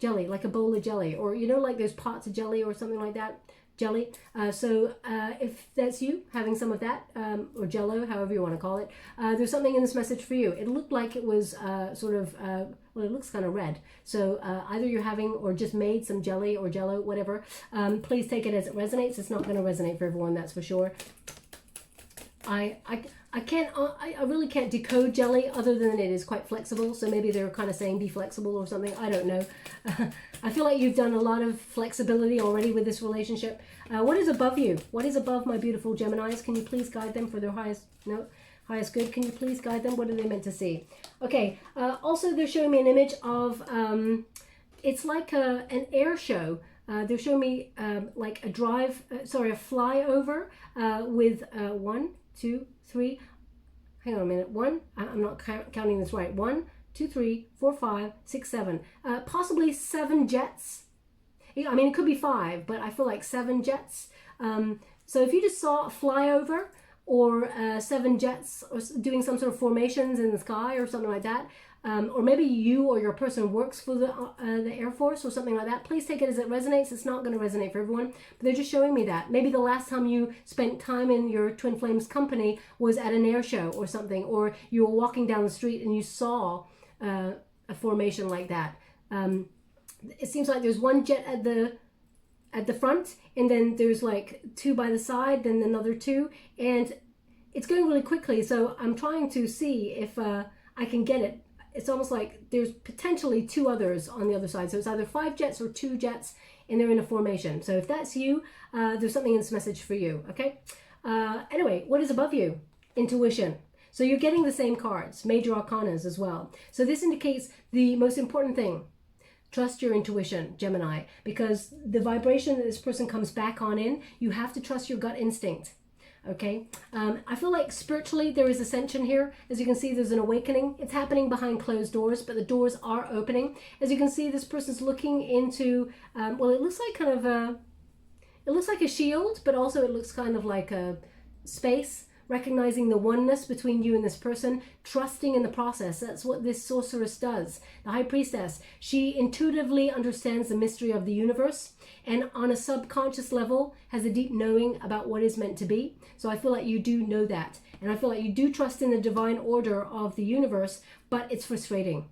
like a bowl of jelly, or like those pots of jelly or something like that, jelly. If that's you having some of that, or jello, however you want to call it, there's something in this message for you. It looked like it was it looks kind of red. So either you're having or just made some jelly or jello, whatever. Please take it as it resonates. It's not going to resonate for everyone, that's for sure. I really can't decode jelly other than it is quite flexible. So maybe they're kind of saying be flexible or something. I don't know. I feel like you've done a lot of flexibility already with this relationship. What is above you? What is above my beautiful Geminis? Can you please guide them for their highest good? Can you please guide them? What are they meant to see? Okay. Also, they're showing me an image of, it's like an air show. They're showing me like a flyover with 1, 2, 3, hang on a minute, I'm not counting this right, 1, 2, 3, 4, 5, 6, 7, possibly 7 jets. I mean, it could be 5, but I feel like 7 jets. So if you just saw a flyover or 7 jets or doing some sort of formations in the sky or something like that, or maybe you or your person works for the Air Force or something like that, please take it as it resonates. It's not going to resonate for everyone, but they're just showing me that. Maybe the last time you spent time in your twin flame's company was at an air show or something, or you were walking down the street and you saw a formation like that. It seems like there's 1 jet at the front, and then there's like 2 by the side, then another 2, and it's going really quickly. So I'm trying to see if I can get it. It's almost like there's potentially 2 others on the other side. So it's either 5 jets or 2 jets, and they're in a formation. So if that's you, there's something in this message for you, okay? Anyway, what is above you? Intuition. So you're getting the same cards, major arcanas as well. So this indicates the most important thing. Trust your intuition, Gemini, because the vibration that this person comes back on in, you have to trust your gut instinct. Okay, I feel like spiritually there is ascension here. As you can see, there's an awakening. It's happening behind closed doors, but the doors are opening. As you can see, this person's looking into, well, it looks like it looks like a shield, but also it looks kind of like a space, recognizing the oneness between you and this person, trusting in the process. That's what this sorceress does. The high priestess, she intuitively understands the mystery of the universe, and on a subconscious level has a deep knowing about what is meant to be. So I feel like you do know that, and I feel like you do trust in the divine order of the universe, but it's frustrating.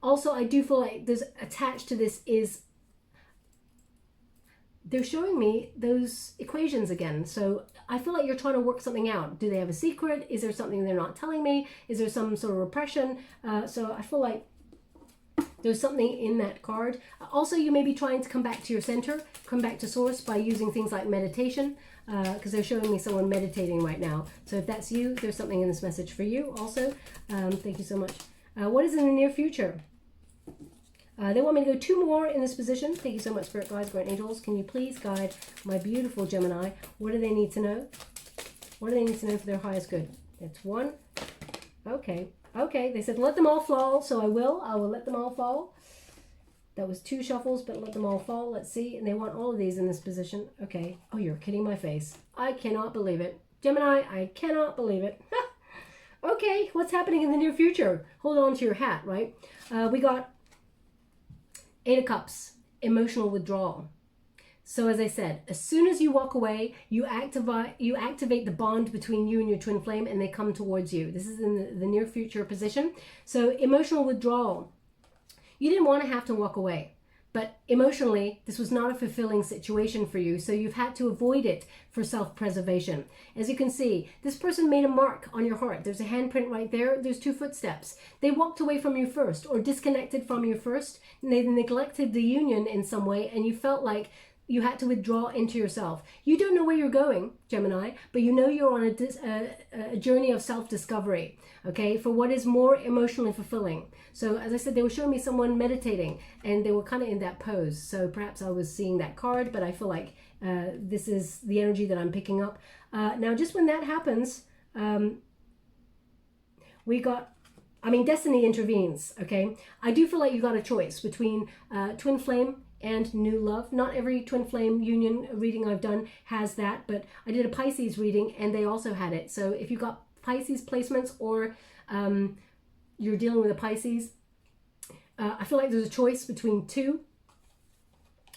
Also, I do feel like there's attached to this is, they're showing me those equations again. So I feel like you're trying to work something out. Do they have a secret? Is there something they're not telling me? Is there some sort of repression? So I feel like there's something in that card. Also, you may be trying to come back to your center, come back to source by using things like meditation, because they're showing me someone meditating right now. So if that's you, there's something in this message for you also. Thank you so much. What is in the near future? They want me to go 2 more in this position. Thank you so much, Spirit Guides, Great Angels. Can you please guide my beautiful Gemini? What do they need to know? What do they need to know for their highest good? That's 1, Okay. Okay. They said let them all fall, so I will. I will let them all fall. That was 2 shuffles, but let them all fall. Let's see. And they want all of these in this position. Okay. Oh, you're kidding my face. I cannot believe it. Gemini, I cannot believe it. Okay, what's happening in the near future? Hold on to your hat, right? We got 8 of Cups, emotional withdrawal. So as I said, as soon as you walk away, you activate the bond between you and your twin flame, and they come towards you. This is in the near future position. So emotional withdrawal. You didn't want to have to walk away, but emotionally, this was not a fulfilling situation for you, so you've had to avoid it for self-preservation. As you can see, this person made a mark on your heart. There's a handprint right there. There's 2 footsteps. They walked away from you first, or disconnected from you first, and they neglected the union in some way, and you felt like you had to withdraw into yourself. You don't know where you're going, Gemini, but you know you're on a journey of self-discovery, okay, for what is more emotionally fulfilling. So as I said, they were showing me someone meditating, and they were kind of in that pose. So perhaps I was seeing that card, but I feel like this is the energy that I'm picking up. Now, just when that happens, we got, I mean, destiny intervenes, okay? I do feel like you got a choice between twin flame and new love. Not every twin flame union reading I've done has that, but I did a Pisces reading and they also had it. So if you got Pisces placements, or you're dealing with a Pisces, I feel like there's a choice between 2.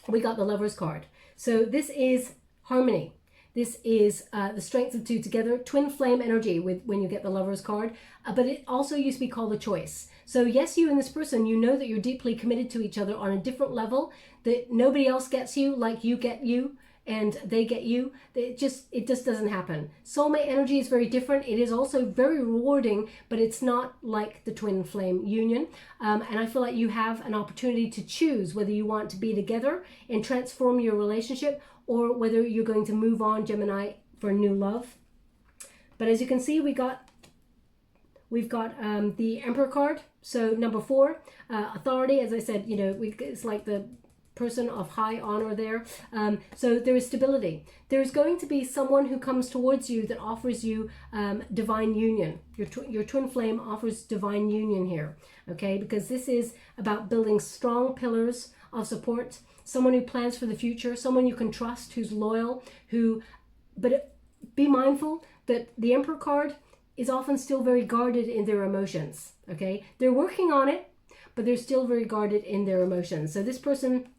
We got the Lover's card. So this is harmony. This is the strength of 2 together, twin flame energy with when you get the Lover's card, but it also used to be called a choice. So yes, you and this person, you know that you're deeply committed to each other on a different level, that nobody else gets you like you get you and they get you. It just doesn't happen. Soulmate energy is very different. It is also very rewarding, but it's not like the twin flame union. And I feel like you have an opportunity to choose whether you want to be together and transform your relationship, or whether you're going to move on, Gemini, for new love. But as you can see, we've got the Emperor card. So number 4, authority. As I said, you know, it's like the person of high honor there. So there is stability. There's going to be someone who comes towards you that offers you divine union. Your twin flame offers divine union here, okay? Because this is about building strong pillars of support, someone who plans for the future, someone you can trust, who's loyal, but be mindful that the Emperor card is often still very guarded in their emotions, okay? They're working on it, but they're still very guarded in their emotions. So this person,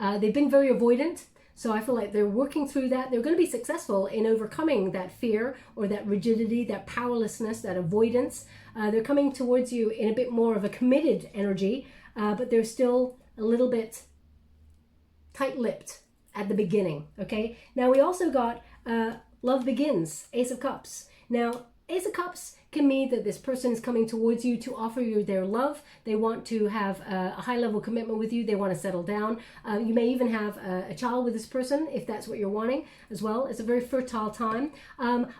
they've been very avoidant, so I feel like they're working through that. They're going to be successful in overcoming that fear or that rigidity, that powerlessness, that avoidance. They're coming towards you in a bit more of a committed energy, but they're still a little bit tight-lipped at the beginning, okay? Now we also got love begins, Ace of Cups. Now, Ace of Cups can mean that this person is coming towards you to offer you their love. They want to have a high-level commitment with you. They want to settle down. You may even have a child with this person if that's what you're wanting as well. It's a very fertile time.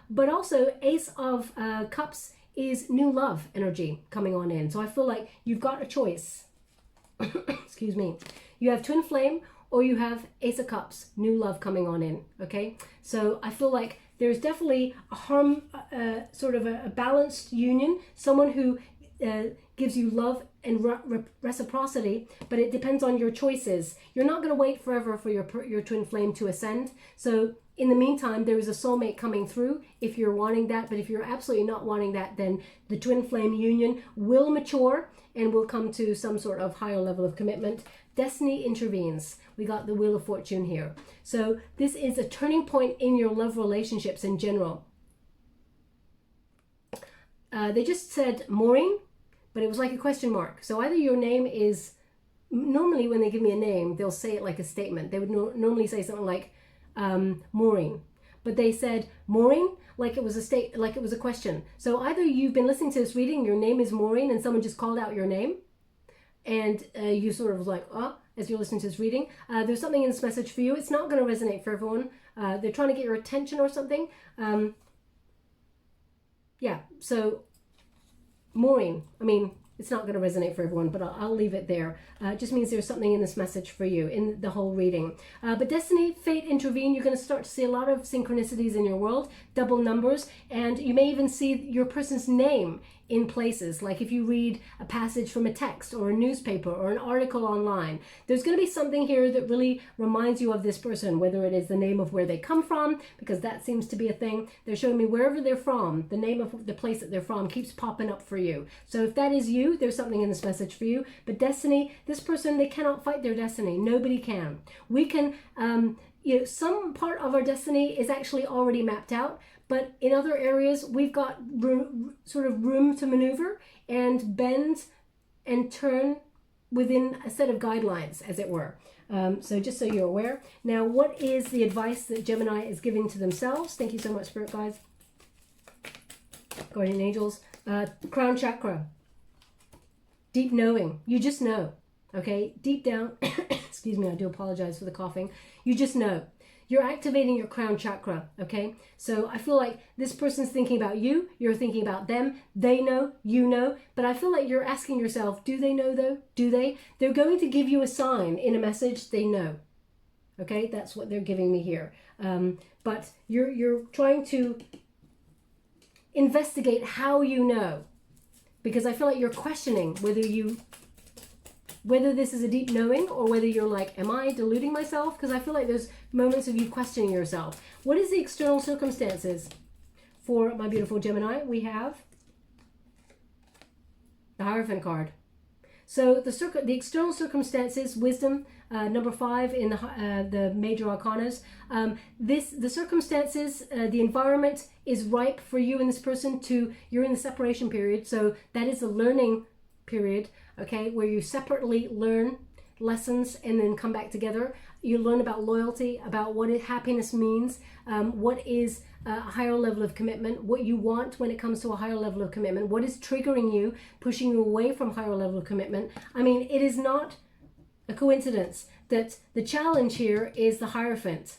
But also, Ace of Cups is new love energy coming on in. So I feel like you've got a choice. Excuse me. You have twin flame, or you have Ace of Cups, new love coming on in, okay? So I feel like there's definitely a sort of a balanced union, someone who gives you love and reciprocity, but it depends on your choices. You're not going to wait forever for your twin flame to ascend. So in the meantime, there is a soulmate coming through if you're wanting that, but if you're absolutely not wanting that, then the twin flame union will mature and will come to some sort of higher level of commitment. Destiny intervenes. We got the Wheel of Fortune here. So this is a turning point in your love relationships in general. They just said Maureen, but it was like a question mark. So either your name is, normally when they give me a name, they'll say it like a statement. They would normally say something like Maureen, but they said Maureen like it was a question. So either you've been listening to this reading, your name is Maureen, and someone just called out your name, and you sort of was like, oh, as you're listening to this reading, there's something in this message for you. It's not going to resonate for everyone. They're trying to get your attention or something. Yeah, so Maureen, I mean, it's not going to resonate for everyone, but I'll leave it there. It just means there's something in this message for you in the whole reading. But destiny, fate intervene. You're going to start to see a lot of synchronicities in your world, double numbers, and you may even see your person's name in places. Like if you read a passage from a text or a newspaper or an article online, there's going to be something here that really reminds you of this person, whether it is the name of where they come from, because that seems to be a thing. They're showing me wherever they're from, the name of the place that they're from keeps popping up for you. So if that is you, there's something in this message for you. But destiny, this person, they cannot fight their destiny. Nobody can. We can, some part of our destiny is actually already mapped out, but in other areas, we've got sort of room to maneuver and bend and turn within a set of guidelines, as it were. So just so you're aware. Now, what is the advice that Gemini is giving to themselves? Thank you so much, Spirit Guides, Guardian Angels. Crown chakra. Deep knowing. You just know. Okay? Deep down. Excuse me, I do apologize for the coughing. You just know. You're activating your crown chakra, okay? So I feel like this person's thinking about you, you're thinking about them, they know, you know, but I feel like you're asking yourself, do they know though? Do they? They're going to give you a sign in a message, they know, okay? That's what they're giving me here. But you're trying to investigate how you know, because I feel like you're questioning whether this is a deep knowing or whether you're like, am I deluding myself? Because I feel like there's moments of you questioning yourself. What is the external circumstances for my beautiful Gemini? We have the Hierophant card. So the external circumstances, wisdom, number 5 in the major arcanas. The circumstances, the environment is ripe for you and this person you're in the separation period. So that is the learning period, okay, where you separately learn lessons and then come back together. You learn about loyalty, about what happiness means, what is a higher level of commitment, what you want when it comes to a higher level of commitment, what is triggering you, pushing you away from higher level of commitment. I mean, it is not a coincidence that the challenge here is the Hierophant.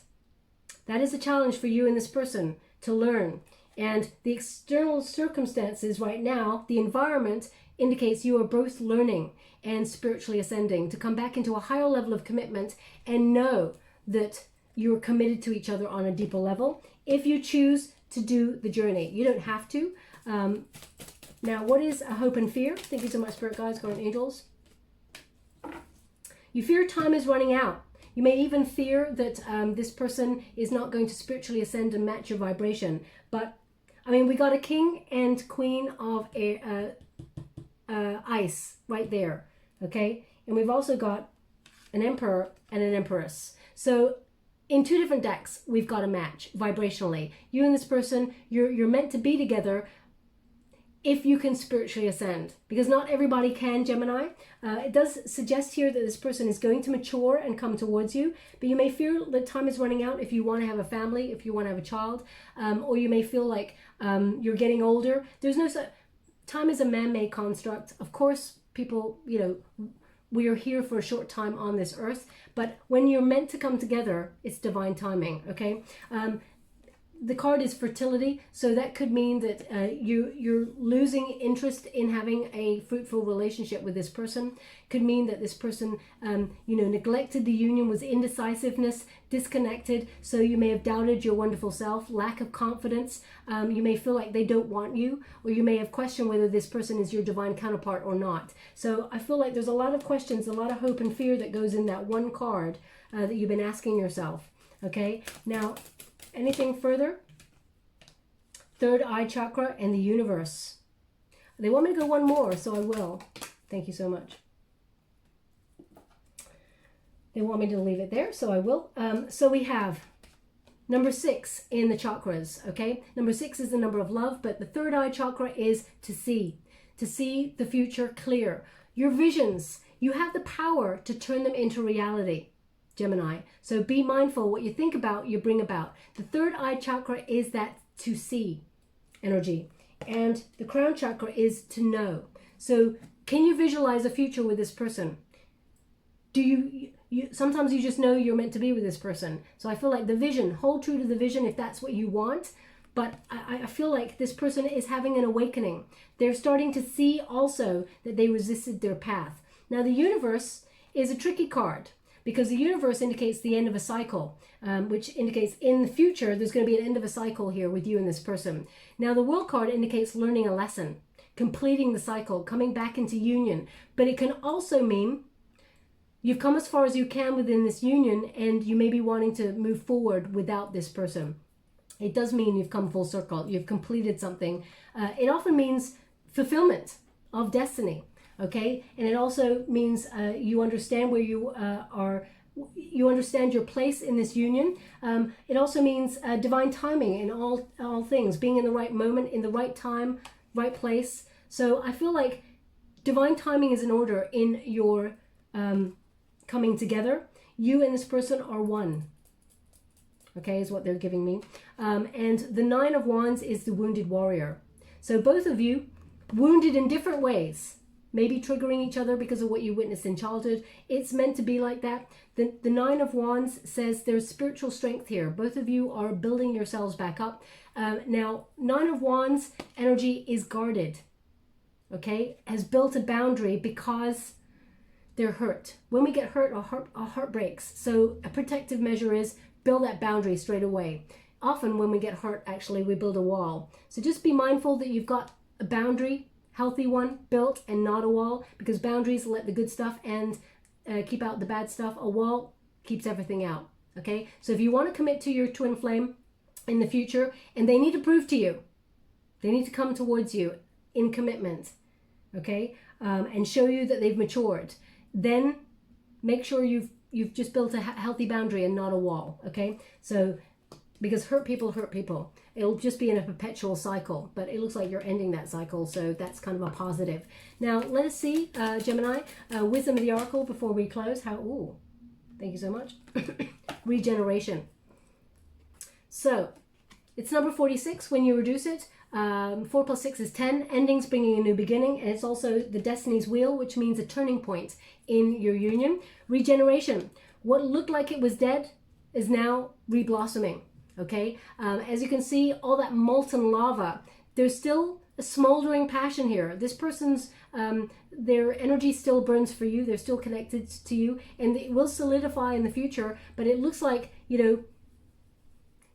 That is a challenge for you and this person to learn. And the external circumstances right now, the environment, indicates you are both learning and spiritually ascending to come back into a higher level of commitment and know that you're committed to each other on a deeper level if you choose to do the journey. You don't have to. Now, what is a hope and fear? Thank you so much, Spirit Guides, Guardian Angels. You fear time is running out. You may even fear that this person is not going to spiritually ascend and match your vibration. But, I mean, we got a king and queen of ice right there, okay? And we've also got an emperor and an empress. So in 2 different decks, we've got a match vibrationally. You and this person, you're meant to be together if you can spiritually ascend, because not everybody can, Gemini. It does suggest here that this person is going to mature and come towards you, but you may feel that time is running out if you want to have a family, if you want to have a child, or you may feel like you're getting older. There's no such... Time is a man-made construct. Of course, people, we are here for a short time on this earth, but when you're meant to come together, it's divine timing, okay? The card is fertility, so that could mean that you're losing interest in having a fruitful relationship with this person. Could mean that this person, neglected the union, was indecisiveness, disconnected, so you may have doubted your wonderful self, lack of confidence. You may feel like they don't want you, or you may have questioned whether this person is your divine counterpart or not. So I feel like there's a lot of questions, a lot of hope and fear that goes in that one card that you've been asking yourself, okay? Now, anything further? Third eye chakra and the universe. They want me to go one more, so I will. Thank you so much. They want me to leave it there, so I will. So we have number 6 in the chakras, okay? Number 6 is the number of love, but the third eye chakra is to see the future clear. Your visions, you have the power to turn them into reality, Gemini. So be mindful what you think about, you bring about. The third eye chakra is that to see energy. And the crown chakra is to know. So can you visualize a future with this person? Do you sometimes you just know you're meant to be with this person. So I feel like the vision, hold true to the vision if that's what you want. But I feel like this person is having an awakening. They're starting to see also that they resisted their path. Now the universe is a tricky card, because the universe indicates the end of a cycle, which indicates in the future there's going to be an end of a cycle here with you and this person. Now the world card indicates learning a lesson, completing the cycle, coming back into union. But it can also mean you've come as far as you can within this union and you may be wanting to move forward without this person. It does mean you've come full circle. You've completed something. It often means fulfillment of destiny. Okay, and it also means you understand where you are. You understand your place in this union. It also means divine timing in all things, being in the right moment, in the right time, right place. So I feel like divine timing is in order in your coming together. You and this person are one. Okay, is what they're giving me. And the Nine of Wands is the wounded warrior. So both of you wounded in different ways, maybe triggering each other because of what you witnessed in childhood. It's meant to be like that. The Nine of Wands says there's spiritual strength here. Both of you are building yourselves back up. Now, Nine of Wands energy is guarded, okay? Has built a boundary because they're hurt. When we get hurt, our heart breaks. So a protective measure is build that boundary straight away. Often when we get hurt, actually, we build a wall. So just be mindful that you've got a boundary, healthy one, built and not a wall, because boundaries let the good stuff and keep out the bad stuff. A wall keeps everything out, okay? So if you want to commit to your twin flame in the future, and they need to prove to you, they need to come towards you in commitment, okay? And show you that they've matured. Then make sure you've just built a healthy boundary and not a wall, okay? So, because hurt people. It'll just be in a perpetual cycle, but it looks like you're ending that cycle, so that's kind of a positive. Now, let us see, Gemini, wisdom of the oracle before we close. Ooh, thank you so much. Regeneration. So, it's number 46 when you reduce it. 4 plus 6 is 10. Endings bringing a new beginning, and it's also the Destiny's Wheel, which means a turning point in your union. Regeneration. What looked like it was dead is now reblossoming. Okay, as you can see, all that molten lava, there's still a smoldering passion here. This person's, their energy still burns for you. They're still connected to you, and it will solidify in the future, but it looks like, you know,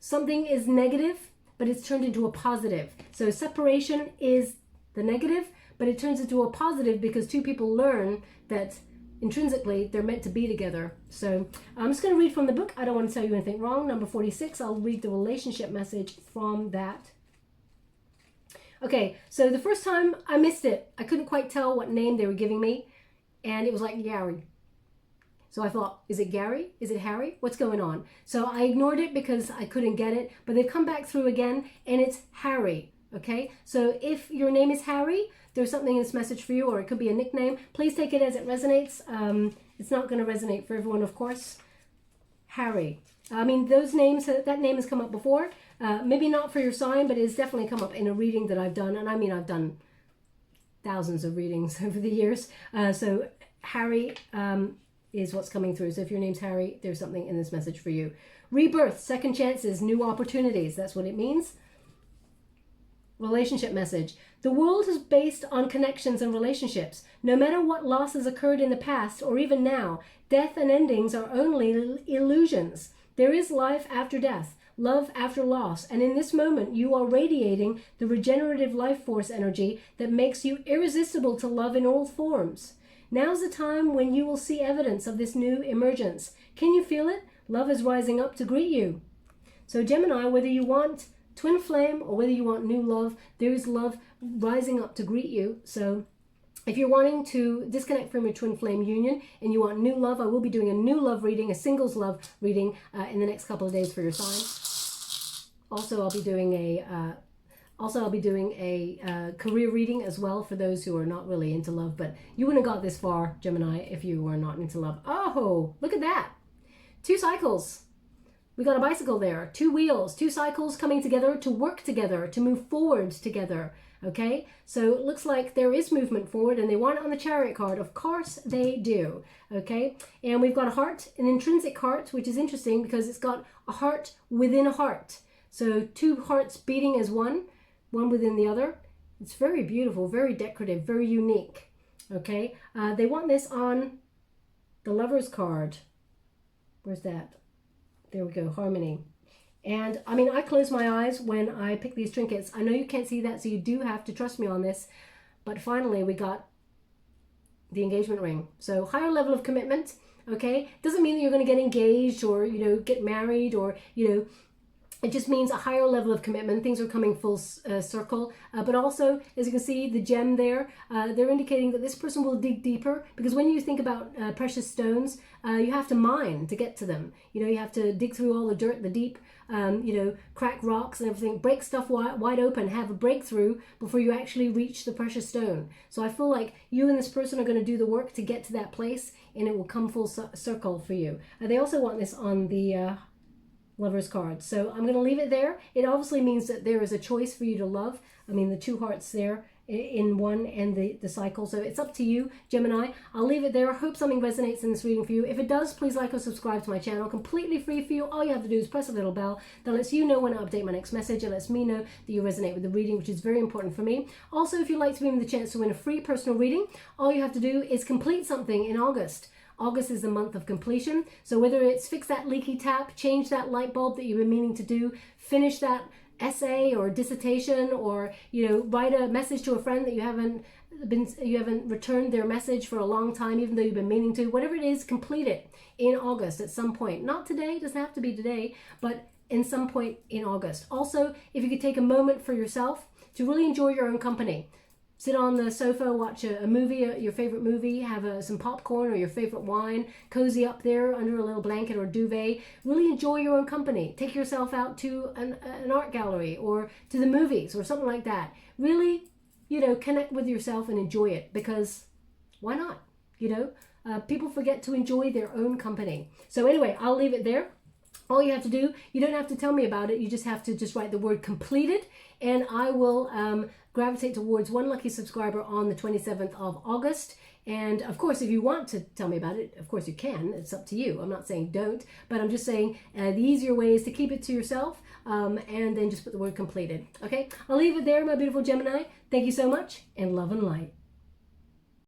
something is negative, but it's turned into a positive. So separation is the negative, but it turns into a positive because two people learn that intrinsically they're meant to be together. So I'm just going to read from the book. I don't want to tell you anything wrong. Number 46, I'll read the relationship message from that. Okay, so the first time I missed it. I couldn't quite tell what name they were giving me, and it was like Gary. So I thought, is it Gary? Is it Harry? What's going on? So I ignored it because I couldn't get it, but they've come back through again, and it's Harry. Okay, so if your name is Harry, there's something in this message for you, or it could be a nickname. Please take it as it resonates. It's not going to resonate for everyone, of course. Harry. I mean, those names, that name has come up before. Maybe not for your sign, but it's definitely come up in a reading that I've done. And I mean, I've done thousands of readings over the years. So Harry is what's coming through. So if your name's Harry, there's something in this message for you. Rebirth, second chances, new opportunities. That's what it means. Relationship message. The world is based on connections and relationships. No matter what losses occurred in the past or even now, death and endings are only illusions. There is life after death, love after loss, and in this moment you are radiating the regenerative life force energy that makes you irresistible to love in all forms. Now's the time when you will see evidence of this new emergence. Can you feel it? Love is rising up to greet you. So Gemini, whether you want twin flame or whether you want new love, there is love rising up to greet you. So if you're wanting to disconnect from your twin flame union and you want new love, I will be doing a new love reading, a singles love reading in the next couple of days for your sign. Also, I'll be doing a career reading as well for those who are not really into love, but you wouldn't have got this far, Gemini, if you were not into love. Oh, look at that. 2 cycles. We got a bicycle there, 2 wheels, 2 cycles coming together to work together, to move forward together, okay? So it looks like there is movement forward, and they want it on the chariot card. Of course they do, okay? And we've got a heart, an intrinsic heart, which is interesting because it's got a heart within a heart. So 2 hearts beating as one within the other. It's very beautiful, very decorative, very unique, okay? They want this on the Lover's card. Where's that? There we go, harmony. And I mean, I close my eyes when I pick these trinkets. I know you can't see that, so you do have to trust me on this. but finally we got the engagement ring. So higher level of commitment, okay? Doesn't mean that you're going to get engaged or, you know, get married or, you know, it just means a higher level of commitment. Things are coming full circle. But also, as you can see, the gem there, they're indicating that this person will dig deeper. Because when you think about precious stones, you have to mine to get to them. You know, you have to dig through all the dirt, the deep, you know, crack rocks and everything, break stuff wide open, have a breakthrough before you actually reach the precious stone. So I feel like you and this person are going to do the work to get to that place, and it will come full circle for you. They also want this on the Lover's card. So I'm going to leave it there. It obviously means that there is a choice for you to love. I mean, the 2 hearts there in one and the cycle. So it's up to you, Gemini. I'll leave it there. I hope something resonates in this reading for you. If it does, please like or subscribe to my channel. Completely free for you. All you have to do is press a little bell that lets you know when I update my next message. It lets me know that you resonate with the reading, which is very important for me. Also, if you'd like to be given the chance to win a free personal reading, all you have to do is complete something in August. August is the month of completion. So whether it's fix that leaky tap, change that light bulb that you've been meaning to do, finish that essay or dissertation, or, you know, write a message to a friend that you haven't returned their message for a long time, even though you've been meaning to, whatever it is, complete it in August at some point. Not today, it doesn't have to be today, but in some point in August. Also, if you could take a moment for yourself to really enjoy your own company. Sit on the sofa, watch a movie, your favorite movie, have some popcorn or your favorite wine, cozy up there under a little blanket or duvet. Really enjoy your own company. Take yourself out to an art gallery or to the movies or something like that. Really, you know, connect with yourself and enjoy it, because why not? You know, people forget to enjoy their own company. So anyway, I'll leave it there. All you have to do, you don't have to tell me about it. You just have to write the word completed, and I will gravitate towards one lucky subscriber on the 27th of August. And of course, if you want to tell me about it, of course you can. It's up to you. I'm not saying don't, but I'm just saying the easier way is to keep it to yourself, and then just put the word completed. Okay, I'll leave it there, my beautiful Gemini. Thank you so much, and love and light.